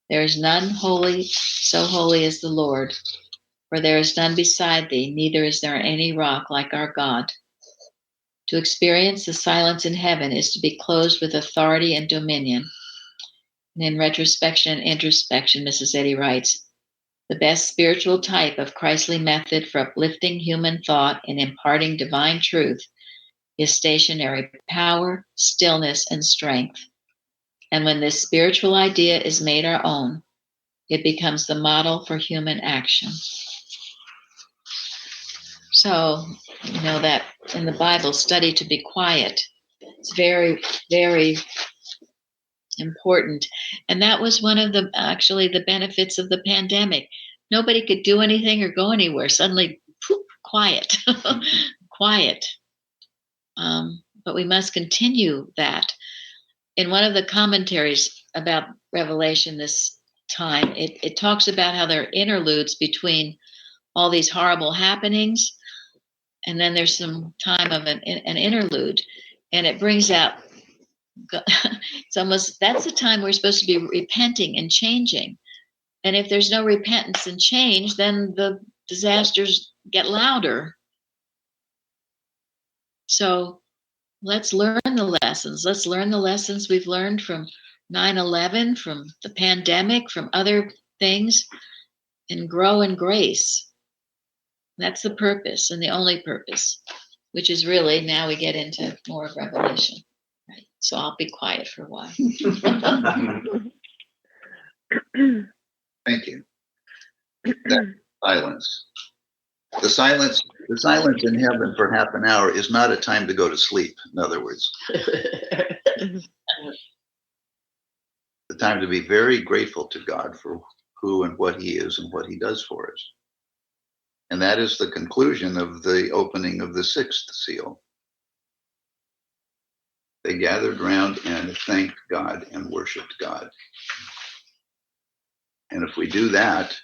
There is none holy, so holy as the Lord, for there is none beside thee, neither is there any rock like our God. To experience the silence in heaven is to be clothed with authority and dominion. And in retrospection and introspection, Mrs. Eddy writes, the best spiritual type of Christly method for uplifting human thought and imparting divine truth is stationary power, stillness, and strength. And when this spiritual idea is made our own, it becomes the model for human action. So, that in the Bible, study to be quiet. It's very, very important. And that was one of the benefits of the pandemic. Nobody could do anything or go anywhere. Suddenly, poof, quiet, quiet. But we must continue that. In one of the commentaries about Revelation this time, it talks about how there are interludes between all these horrible happenings, and then there's some time of an interlude, and it brings out, that's the time we're supposed to be repenting and changing. And if there's no repentance and change, then the disasters get louder. So let's learn the lessons. Let's learn the lessons we've learned from 9/11, from the pandemic, from other things, and grow in grace. That's the purpose and the only purpose, which is really, now we get into more of Revelation. Right? So I'll be quiet for a while. Thank you. That silence. The silence in heaven for half an hour is not a time to go to sleep, in other words. The time to be very grateful to God for who and what he is and what he does for us. And that is the conclusion of the opening of the sixth seal. They gathered round and thanked God and worshiped God. And if we do that,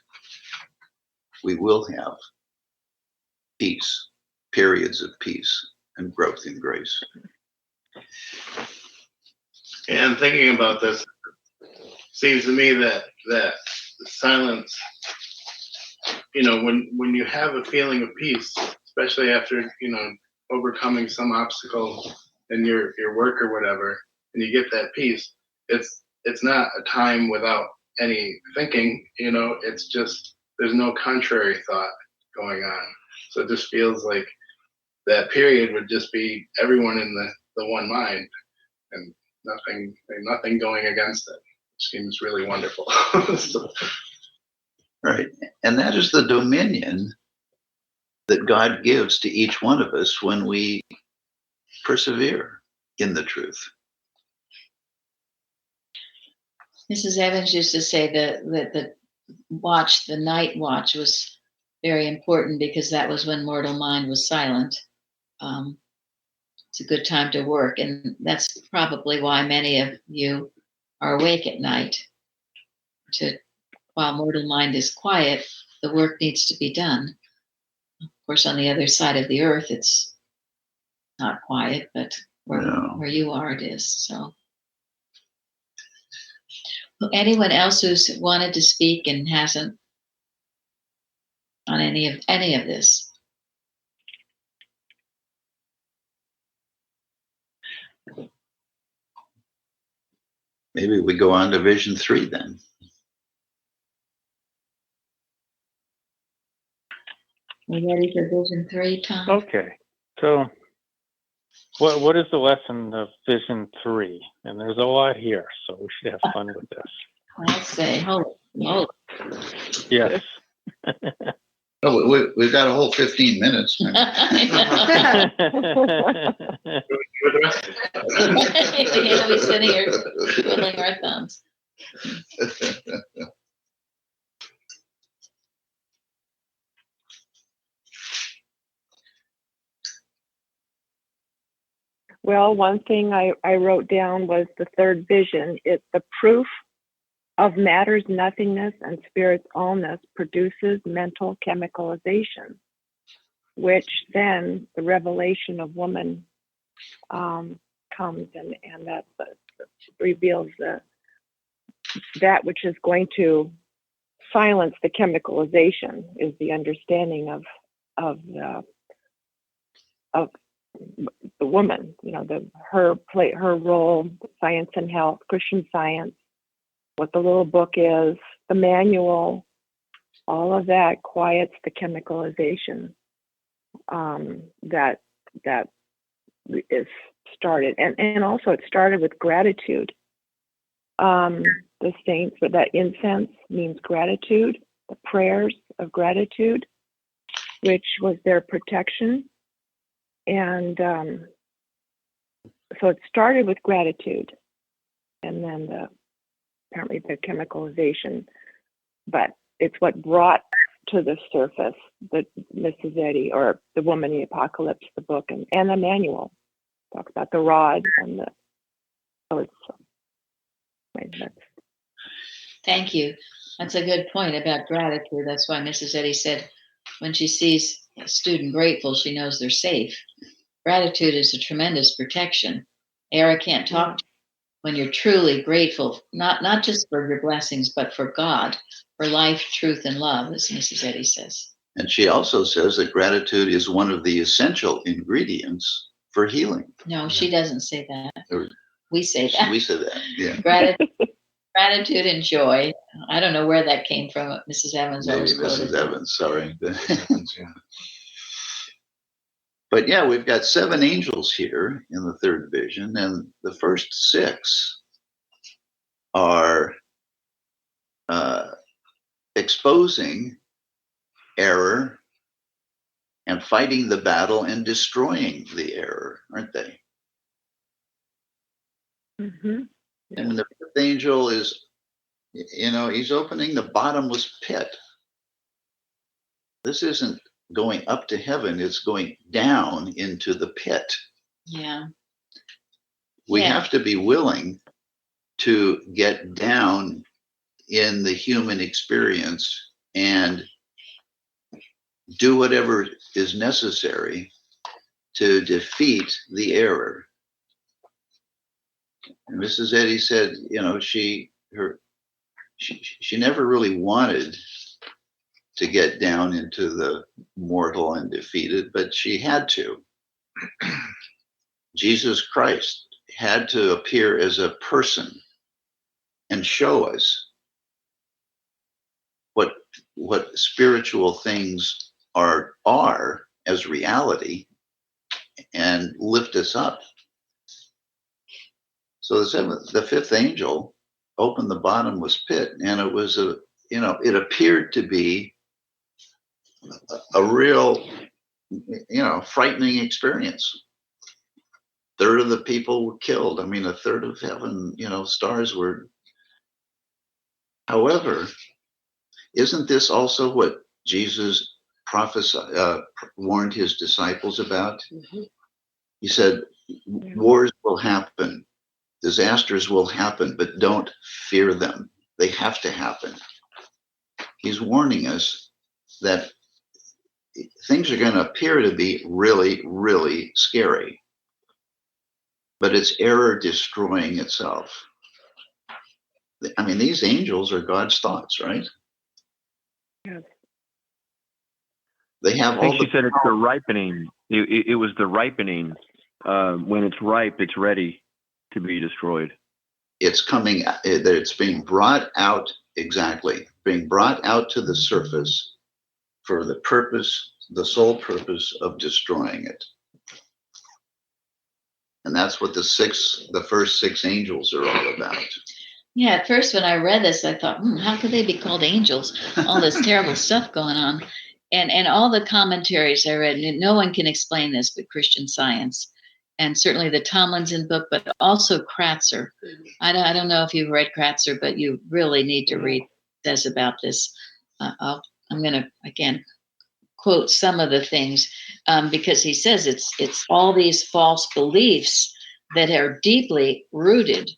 we will have peace, periods of peace and growth in grace. And thinking about this, seems to me that silence, when you have a feeling of peace, especially after, overcoming some obstacle in your work or whatever, and you get that peace, it's not a time without any thinking, it's just, there's no contrary thought going on. So it just feels like that period would just be everyone in the one mind and nothing going against it. It seems really wonderful. Right. And that is the dominion that God gives to each one of us when we persevere in the truth. Mrs. Evans used to say that the night watch was very important because that was when mortal mind was silent. It's a good time to work, and that's probably why many of you are awake at night. While mortal mind is quiet, the work needs to be done. Of course, on the other side of the earth, it's not quiet, but where you are, it is. So, anyone else who's wanted to speak and hasn't on any of this? Maybe we go on to Vision 3 then. We ready for Vision 3, Tom? Okay, so What is the lesson of Vision 3? And there's a lot here, so we should have fun with this. Let's say, hold on. Yes. Oh, we've got a whole 15 minutes. With the rest of it. He'll be sitting here twiddling our thumbs. Well, one thing I wrote down was the third vision. It's the proof of matter's nothingness and spirit's allness produces mental chemicalization, which then the revelation of woman comes and that reveals that which is going to silence the chemicalization is the understanding of the woman, her role, science and health, Christian Science, what the little book is, the manual, all of that quiets the chemicalization that is started, and also it started with gratitude. The saints, but that incense means gratitude, the prayers of gratitude, which was their protection. And so it started with gratitude, and then apparently the chemicalization, but it's what brought to the surface the Mrs. Eddy, or the Woman in the Apocalypse, the book, and the manual talks about the rod and the. So it's. Thank you. That's a good point about gratitude. That's why Mrs. Eddy said when she sees a student grateful, she knows they're safe. Gratitude is a tremendous protection. Era can't talk to you when you're truly grateful, not just for your blessings, but for God, for life, truth, and love, as Mrs. Eddy says. And she also says that gratitude is one of the essential ingredients for healing. No, she doesn't say that. Or- We say that. We said that, yeah. Gratitude and joy. I don't know where that came from. Mrs. Evans Maybe always quoted Mrs. that. Evans, sorry. But yeah, we've got 7 angels here in the third vision, and the first 6 are exposing error and fighting the battle and destroying the error, aren't they? Mm-hmm. And the 5th angel is, he's opening the bottomless pit. This isn't going up to heaven, it's going down into the pit. Yeah. We Yeah. have to be willing to get down in the human experience and do whatever is necessary to defeat the error. And Mrs. Eddy said, she never really wanted to get down into the mortal and defeat it, but she had to. Jesus Christ had to appear as a person and show us what spiritual things are as reality and lift us up. So the 5th angel opened the bottomless pit, and it was it appeared to be a real, frightening experience. 1/3 of the people were killed. I mean, 1/3 of heaven, stars were. However, isn't this also what Jesus warned his disciples about? Mhm. He said, wars will happen, disasters will happen, but don't fear them. They have to happen. He's warning us that things are going to appear to be really, really scary, but it's error destroying itself. I mean, these angels are God's thoughts, right? Yes. They have I think all she the said it's the ripening. It was the ripening. When it's ripe, it's ready to be destroyed. it's coming, it's being brought out, exactly, being brought out to the surface for the purpose, the sole purpose of destroying it. And that's what the first six angels are all about. Yeah, at first when I read this, I thought, how could they be called angels? All this terrible stuff going on. And all the commentaries I read, no one can explain this but Christian Science. And certainly the Tomlinson book, but also Kratzer. I don't know if you've read Kratzer, but you really need to read what it says about this. I'm going to, again, quote some of the things because he says it's all these false beliefs that are deeply rooted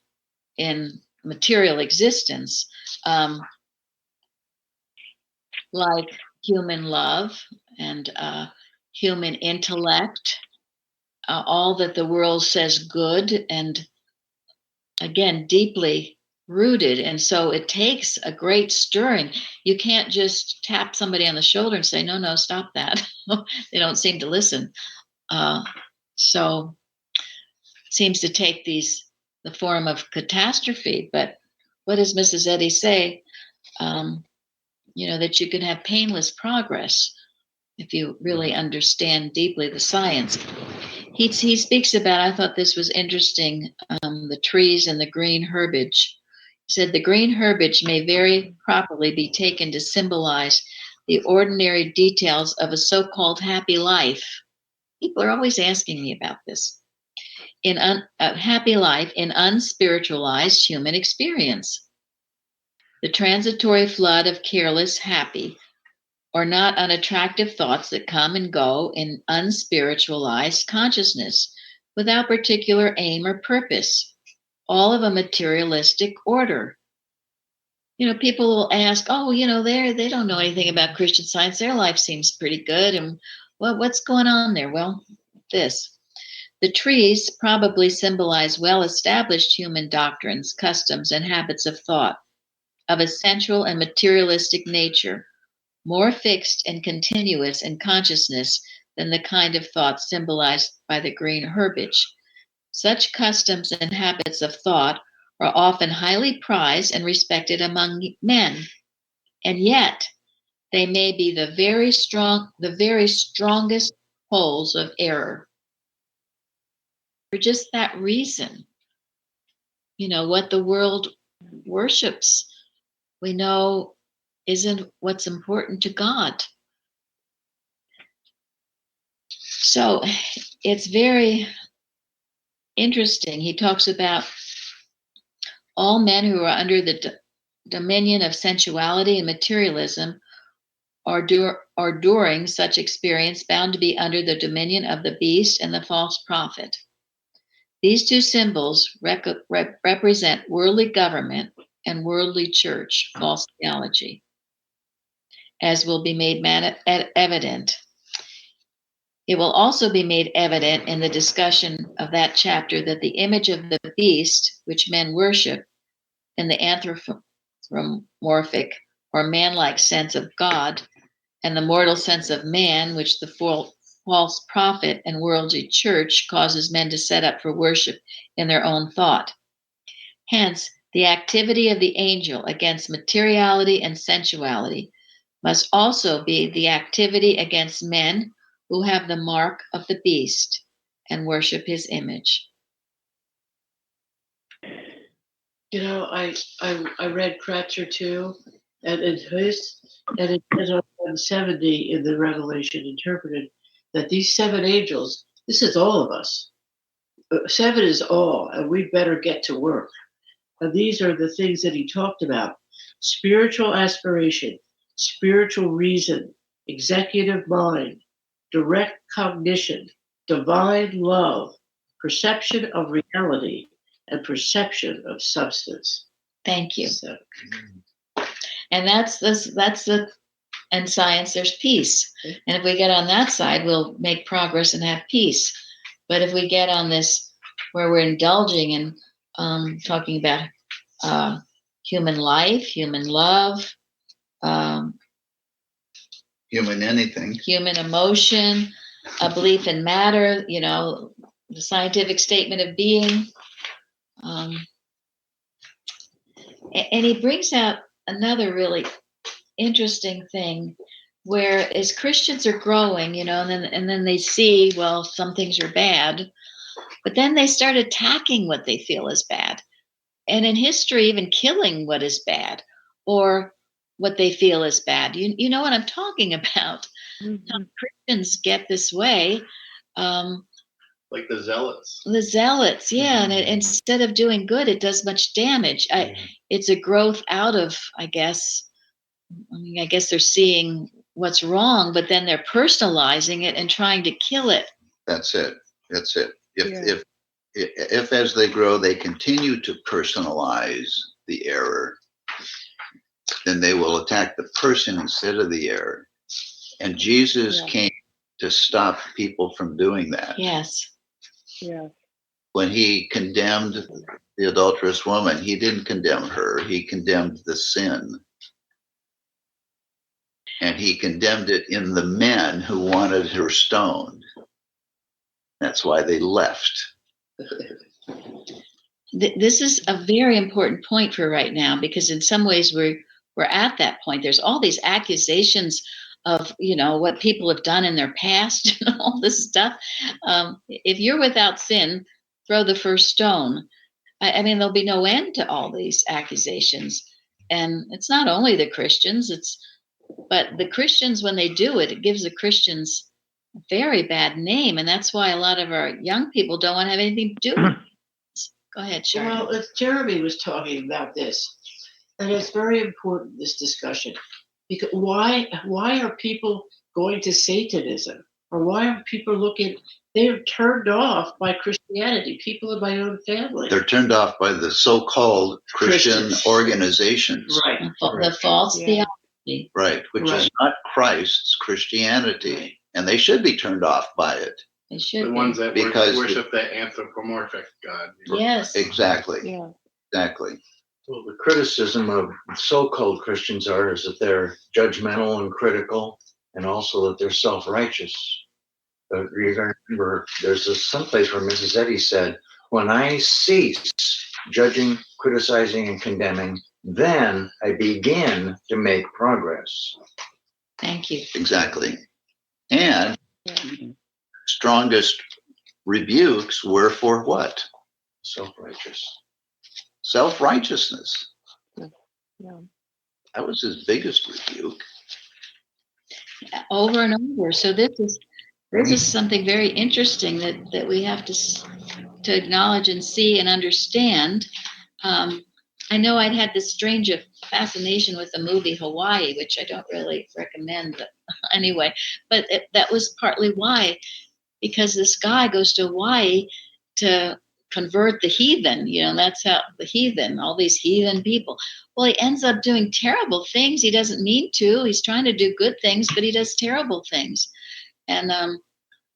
in material existence, like human love and human intellect, all that the world says good, and again, deeply rooted. And so it takes a great stirring. You can't just tap somebody on the shoulder and say, no, stop that. They don't seem to listen. So it seems to take the form of catastrophe. But what does Mrs. Eddy say? That you can have painless progress if you really understand deeply the science. He speaks about, I thought this was interesting, the trees and the green herbage. He said the green herbage may very properly be taken to symbolize the ordinary details of a so-called happy life. People are always asking me about this. In a happy life in unspiritualized human experience. The transitory flood of careless, happy, or not unattractive thoughts that come and go in unspiritualized consciousness without particular aim or purpose, all of a materialistic order. People will ask, they don't know anything about Christian Science. Their life seems pretty good. And what's going on there? Well, this. The trees probably symbolize well-established human doctrines, customs, and habits of thought of a sensual and materialistic nature, more fixed and continuous in consciousness than the kind of thought symbolized by the green herbage. Such customs and habits of thought are often highly prized and respected among men, and yet they may be the very strongest poles of error. For just that reason, what the world worships, we know isn't what's important to God. So it's very interesting. He talks about all men who are under the dominion of sensuality and materialism are during such experience bound to be under the dominion of the beast and the false prophet. These two symbols represent worldly government and worldly church, false theology, as will be made evident. It will also be made evident in the discussion of that chapter that the image of the beast, which men worship, in the anthropomorphic or man-like sense of God, and the mortal sense of man, which the false prophet and worldly church causes men to set up for worship in their own thought. Hence, the activity of the angel against materiality and sensuality must also be the activity against men who have the mark of the beast and worship his image. I read Kratzer too, and it says on 170 in the Revelation interpreted that these seven angels, this is all of us. Seven is all, and we better get to work. And these are the things that he talked about: spiritual aspiration, spiritual reason, executive mind, direct cognition, divine love, perception of reality, and perception of substance. Thank you. So, and that's the and science, there's peace. And if we get on that side, we'll make progress and have peace. But if we get on this where we're indulging in talking about human life, human love, Human anything. human emotion, a belief in matter, the scientific statement of being. And he brings out another really interesting thing where as Christians are growing, and then they see, well, some things are bad. But then they start attacking what they feel is bad. And in history, even killing what is bad or what they feel is bad. You know what I'm talking about. Mhm. Christians get this way. Like the zealots. The zealots, yeah. And instead of doing good, it does much damage. It's a growth out of, I guess they're seeing what's wrong, but then they're personalizing it and trying to kill it. That's it. That's it. Yeah. If as they grow, they continue to personalize the error, then they will attack the person instead of the error. And Jesus Yeah. came to stop people from doing that. Yes. Yeah. When he condemned the adulterous woman, he didn't condemn her, he condemned the sin. And he condemned it in the men who wanted her stoned. That's why they left. This is a very important point for right now, because in some ways we're at that point. There's all these accusations of what people have done in their past and all this stuff. If you're without sin, throw the first stone. I mean, there'll be no end to all these accusations. And it's not only the Christians, but the Christians, when they do it, it gives the Christians a very bad name. And that's why a lot of our young people don't want to have anything to do with it. Go ahead, Sharon. Well, Jeremy was talking about this, and it's very important, this discussion, because why are people going to Satanism, or why are people they're turned off by Christianity? People in my own family. They're turned off by the so-called Christian Christians. organizations. Right. The false Yeah. theology. Right, which is Right. not Christ's Christianity. And they should be turned off by it. They should The be. ones that Because worship that anthropomorphic God. Yes. Exactly. Yeah. Exactly. Well, the criticism of so-called Christians is that they're judgmental and critical, and also that they're self-righteous. But you're going to remember, there's someplace where Mrs. Eddy said, "When I cease judging, criticizing, and condemning, then I begin to make progress." Thank you. Exactly. And strongest rebukes were for what? Self-righteous. Self-righteousness. Yeah. That was his biggest rebuke. Over and over. So this is something very interesting that we have to acknowledge and see and understand. I know I'd had this strange fascination with the movie Hawaii, which I don't really recommend, but anyway. But that was partly why, because this guy goes to Hawaii to convert the heathen. That's how the heathen, all these heathen people. Well, he ends up doing terrible things. He doesn't mean to. He's trying to do good things, but he does terrible things. And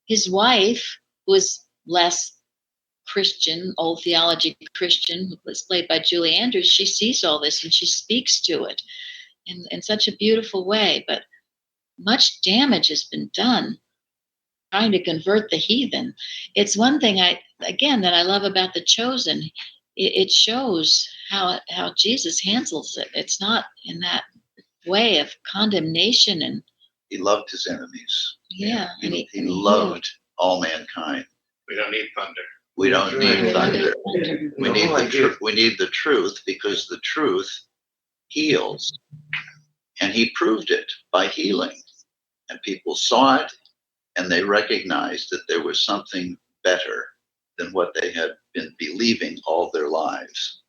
his wife, who was less Christian, old theology Christian, who was played by Julie Andrews, she sees all this and she speaks to it in such a beautiful way. But much damage has been done trying to convert the heathen. It's one thing that I love about The Chosen. It shows how Jesus handles it. It's not in that way of condemnation and He loved his enemies. yeah. He loved all mankind. We don't need thunder. We don't need thunder. We need Oh, we need the truth, because the truth heals. And he proved it by healing. And people saw it, and they recognized that there was something better than what they had been believing all their lives.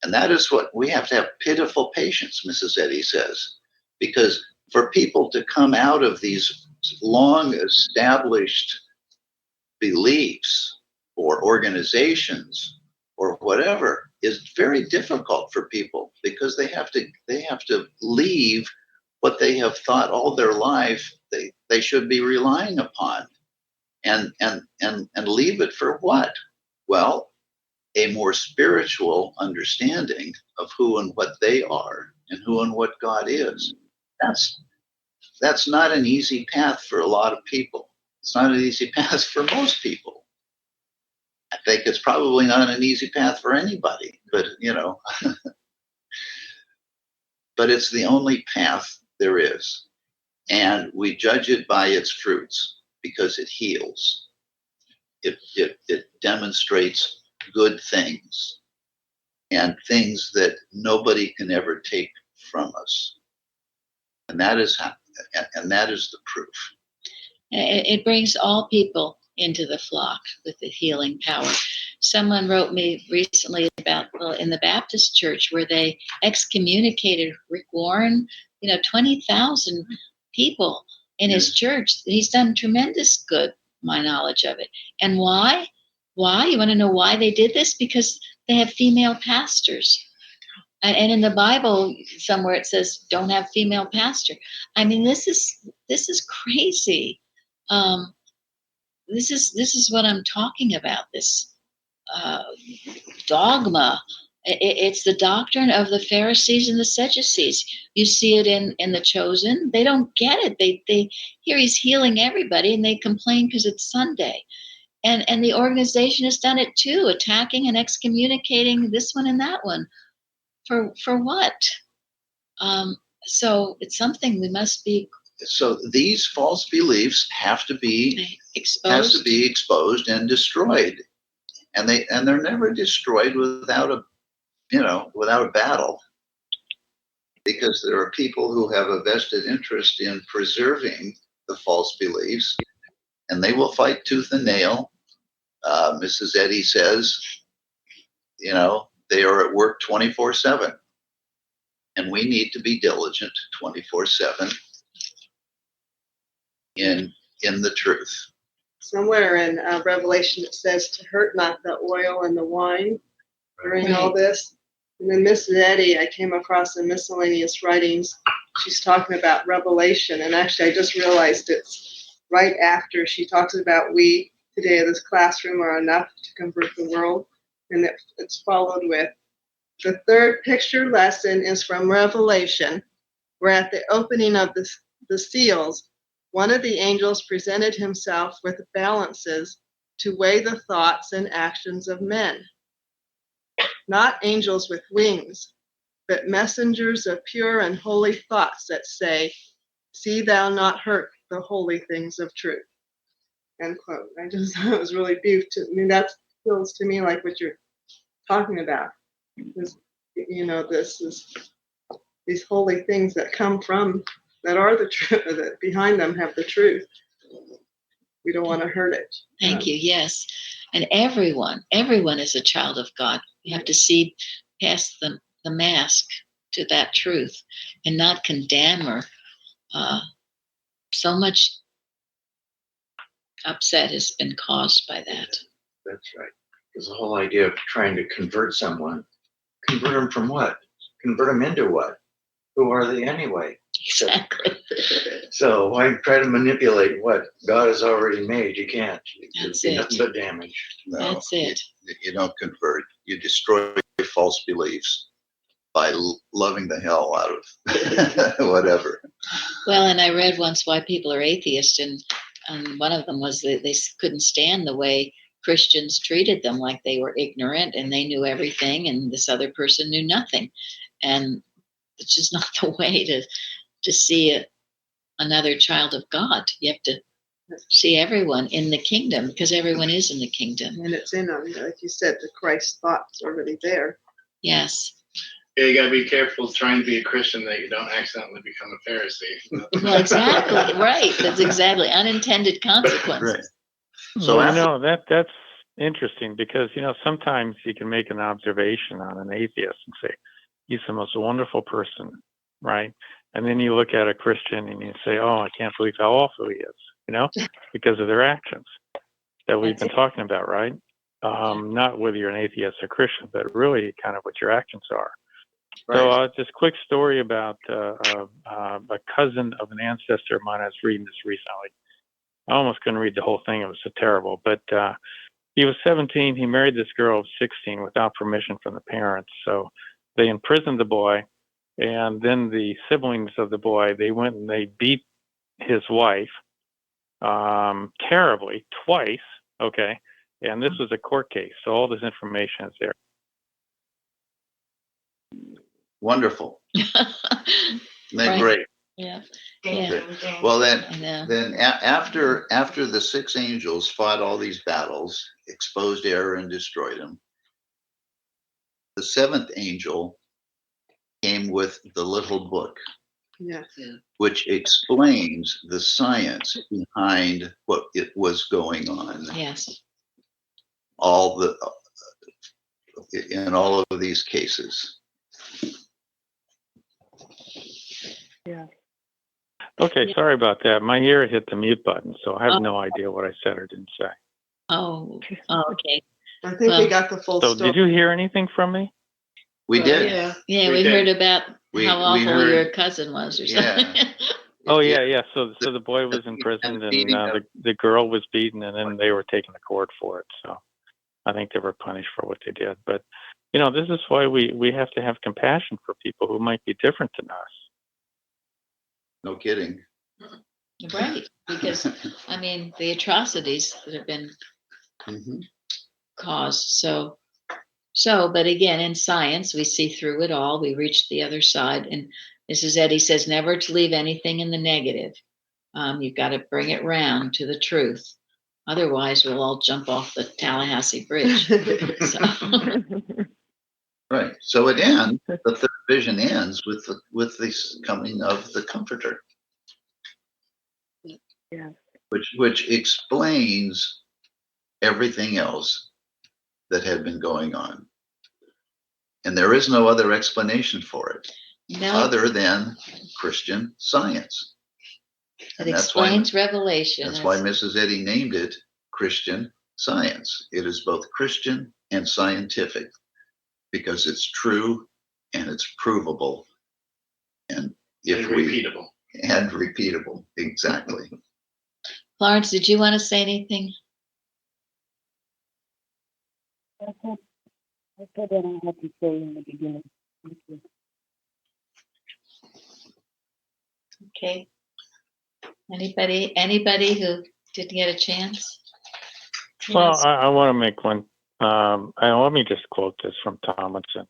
And that is what we have to have: pitiful patience, Mrs. Eddy says, because for people to come out of these long established beliefs or organizations or whatever is very difficult for people, because they have to leave what they have thought all their life they should be relying upon, and leave it for what? Well, a more spiritual understanding of who and what they are and who and what God is. That's not an easy path for a lot of people. It's not an easy path for most people. I think it's probably not an easy path for anybody, but but it's the only path there is. And we judge it by its fruits, because it heals. it demonstrates good things and things that nobody can ever take from us. And that is the proof. It brings all people into the flock with the healing power. Someone wrote me recently about, well, in the Baptist church where they excommunicated Rick Warren, 20,000 people in his church. He's done tremendous good, my knowledge of it. And why? Why? You want to know why they did this? Because they have female pastors. And in the Bible, somewhere it says, don't have female pastor. I mean, this is crazy. This is what I'm talking about, this dogma. It's the doctrine of the Pharisees and the Sadducees. You see it in the Chosen. They don't get it. They hear he's healing everybody, and they complain because it's Sunday. And the organization has done it too, attacking and excommunicating this one and that one. For what? So it's something we must be. So these false beliefs have to be exposed and destroyed, and they're never destroyed without a battle, because there are people who have a vested interest in preserving the false beliefs, and they will fight tooth and nail. Mrs. Eddy says, they are at work 24/7, and we need to be diligent 24/7 in the truth. Somewhere in Revelation it says to hurt not the oil and the wine during all this. And then Mrs. Eddy, I came across in miscellaneous writings, she's talking about Revelation, and actually I just realized it's right after she talks about we today in this classroom are enough to convert the world, and it's followed with the third picture lesson is from Revelation, where at the opening of the seals, one of the angels presented himself with balances to weigh the thoughts and actions of men. Not angels with wings, but messengers of pure and holy thoughts that say, see thou not hurt the holy things of truth. End quote. I just thought it was really beautiful. I mean, that feels to me like what you're talking about. This is these holy things that come from, that are the truth, that behind them have the truth. We don't want to hurt it. Thank you. Yes. And everyone is a child of God. You have to see past the mask to that truth and not condemn or so much upset has been caused by that. That's right. Because the whole idea of trying to convert someone, convert them from what? Convert them into what? Who are they anyway? Exactly. So why try to manipulate what God has already made? You can't. That's It'd be it. nothing but damage. No, That's it. You don't convert. You destroy false beliefs by loving the hell out of whatever. Well, and I read once why people are atheists, and one of them was that they couldn't stand the way Christians treated them, like they were ignorant and they knew everything, and this other person knew nothing. And it's just not the way to see another child of God. You have to see everyone in the kingdom, because everyone is in the kingdom. And it's in them, like you said, the Christ thought's already there. Yes. Yeah, you gotta be careful trying to be a Christian that you don't accidentally become a Pharisee. Well, exactly. Right. That's exactly unintended consequences. Right. So that's interesting, because sometimes you can make an observation on an atheist and say he's the most wonderful person, right? And then you look at a Christian and you say, oh, I can't believe how awful he is, because of their actions that we've been talking about, right? Not whether you're an atheist or Christian, but really kind of what your actions are. Right. So just quick story about a cousin of an ancestor of mine. I was reading this recently. I almost couldn't read the whole thing. It was so terrible. But he was 17. He married this girl of 16 without permission from the parents. So they imprisoned the boy. And then the siblings of the boy, they went and they beat his wife terribly twice. Okay. And this was a court case. So all this information is there. Wonderful. Right. Great. Yeah. Thank Yeah. you, Dan. Well, then, I know. after the 6 angels fought all these battles, exposed error and destroyed them, the 7th angel came with the little book, Yes. which explains the science behind what it was going on. Yes. In all of these cases. Yeah. Okay, sorry about that. My ear hit the mute button, so I have no idea what I said or didn't say. Oh, okay. I think Well, we got the full So story. did you hear anything from me? We did. Yeah. Yeah, We we did. heard about We how awful heard- your cousin was or something. Yeah. Oh yeah. So the boy was imprisoned and beating of- the girl was beaten, and then they were taken to court for it. So I think they were punished for what they did. But this is why we have to have compassion for people who might be different than us. No kidding. Right. Because, I mean, the atrocities that have been Mhm. caused. But again, in science, we see through it all. We reach the other side. And Mrs. Eddy says never to leave anything in the negative. You've got to bring it round to the truth. Otherwise, we'll all jump off the Tallahassee Bridge. So, Right. So it ends. The third vision ends with the coming of the Comforter, Yeah. which explains everything else that had been going on. And there is no other explanation for it no, other than Christian science. it And that's why explains Revelation. That's why Mrs. Eddy named it Christian Science. It is both Christian and scientific because it's true and it's provable. And repeatable. repeatable. Exactly. Florence, did you want to say anything? I said what I had to say in the beginning. Thank you. Okay. Anybody who didn't get a chance? Well, Yes. I want to make one. Let me just quote this from Tomlinson.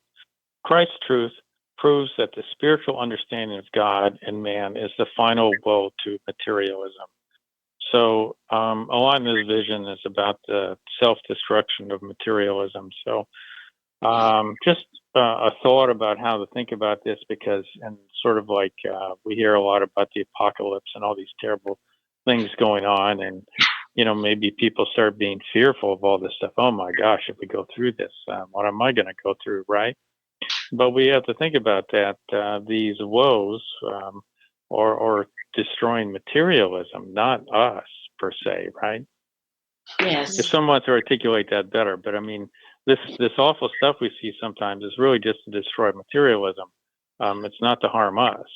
Christ's truth proves that the spiritual understanding of God and man is the final woe to materialism. So a lot of this vision is about the self-destruction of materialism. So just a thought about how to think about this, because and sort of like we hear a lot about the apocalypse and all these terrible things going on, and maybe people start being fearful of all this stuff. Oh my gosh, if we go through this, what am I going to go through, right? But we have to think about that. These woes are destroying materialism, not us per se, right? Yes. If someone wants to articulate that better, but I mean, this awful stuff we see sometimes is really just to destroy materialism. It's not to harm us.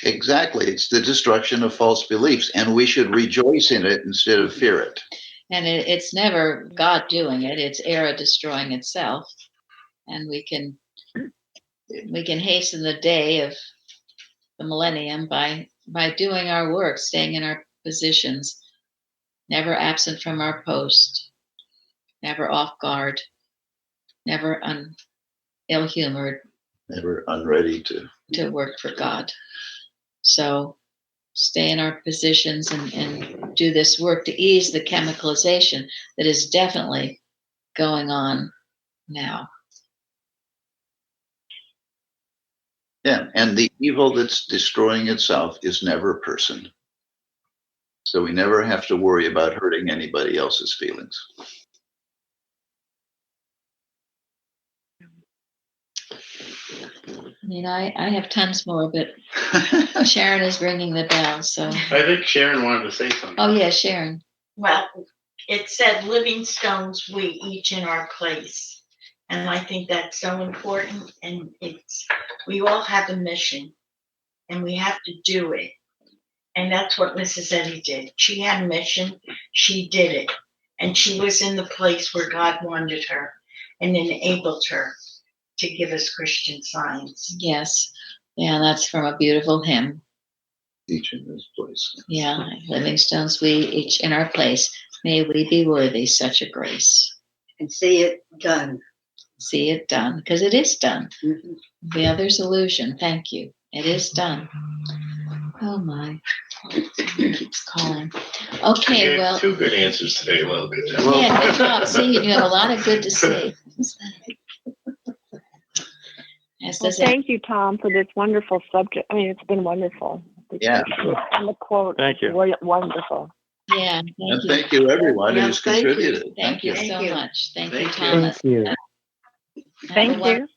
Exactly. It's the destruction of false beliefs, and we should rejoice in it instead of fear it. And it's never God doing it. It's error destroying itself. And we can hasten the day of the millennium by doing our work, staying in our positions, never absent from our post, never off guard, never ill-humored, Never unready to. work for God. So stay in our positions and do this work to ease the chemicalization that is definitely going on now. Yeah, and the evil that's destroying itself is never a person. So we never have to worry about hurting anybody else's feelings. I mean, I have tons more, but Sharon is ringing the bell. So, I think Sharon wanted to say something. oh yeah, Sharon. Well, it said living stones, we each in our place. And I think that's so important. And we all have a mission and we have to do it. And that's what Mrs. Eddy did. She had a mission. She did it. And she was in the place where God wanted her and enabled her to give us Christian Science. Yes, yeah, that's from a beautiful hymn. Each in his place. Yeah, living stones, we each in our place. May we be worthy such a grace. And see it done. See it done, because it is done. Mhm. The other's illusion. Thank you. It is done. Oh my. It keeps calling. Okay, well, Two good answers today. Well, good job. yeah, good job. See, you have a lot of good to say. As Well, does that. thank you, Tom, for this wonderful subject. I mean, it's been wonderful. Yeah. And the quote Thank you. were wonderful. Yeah, And thank you. thank you, everyone Yeah, who's thank you. contributed. Thank you Thank so you. much. Thank you, Thank you. Thomas. Thank you. Have a Thank wonderful you.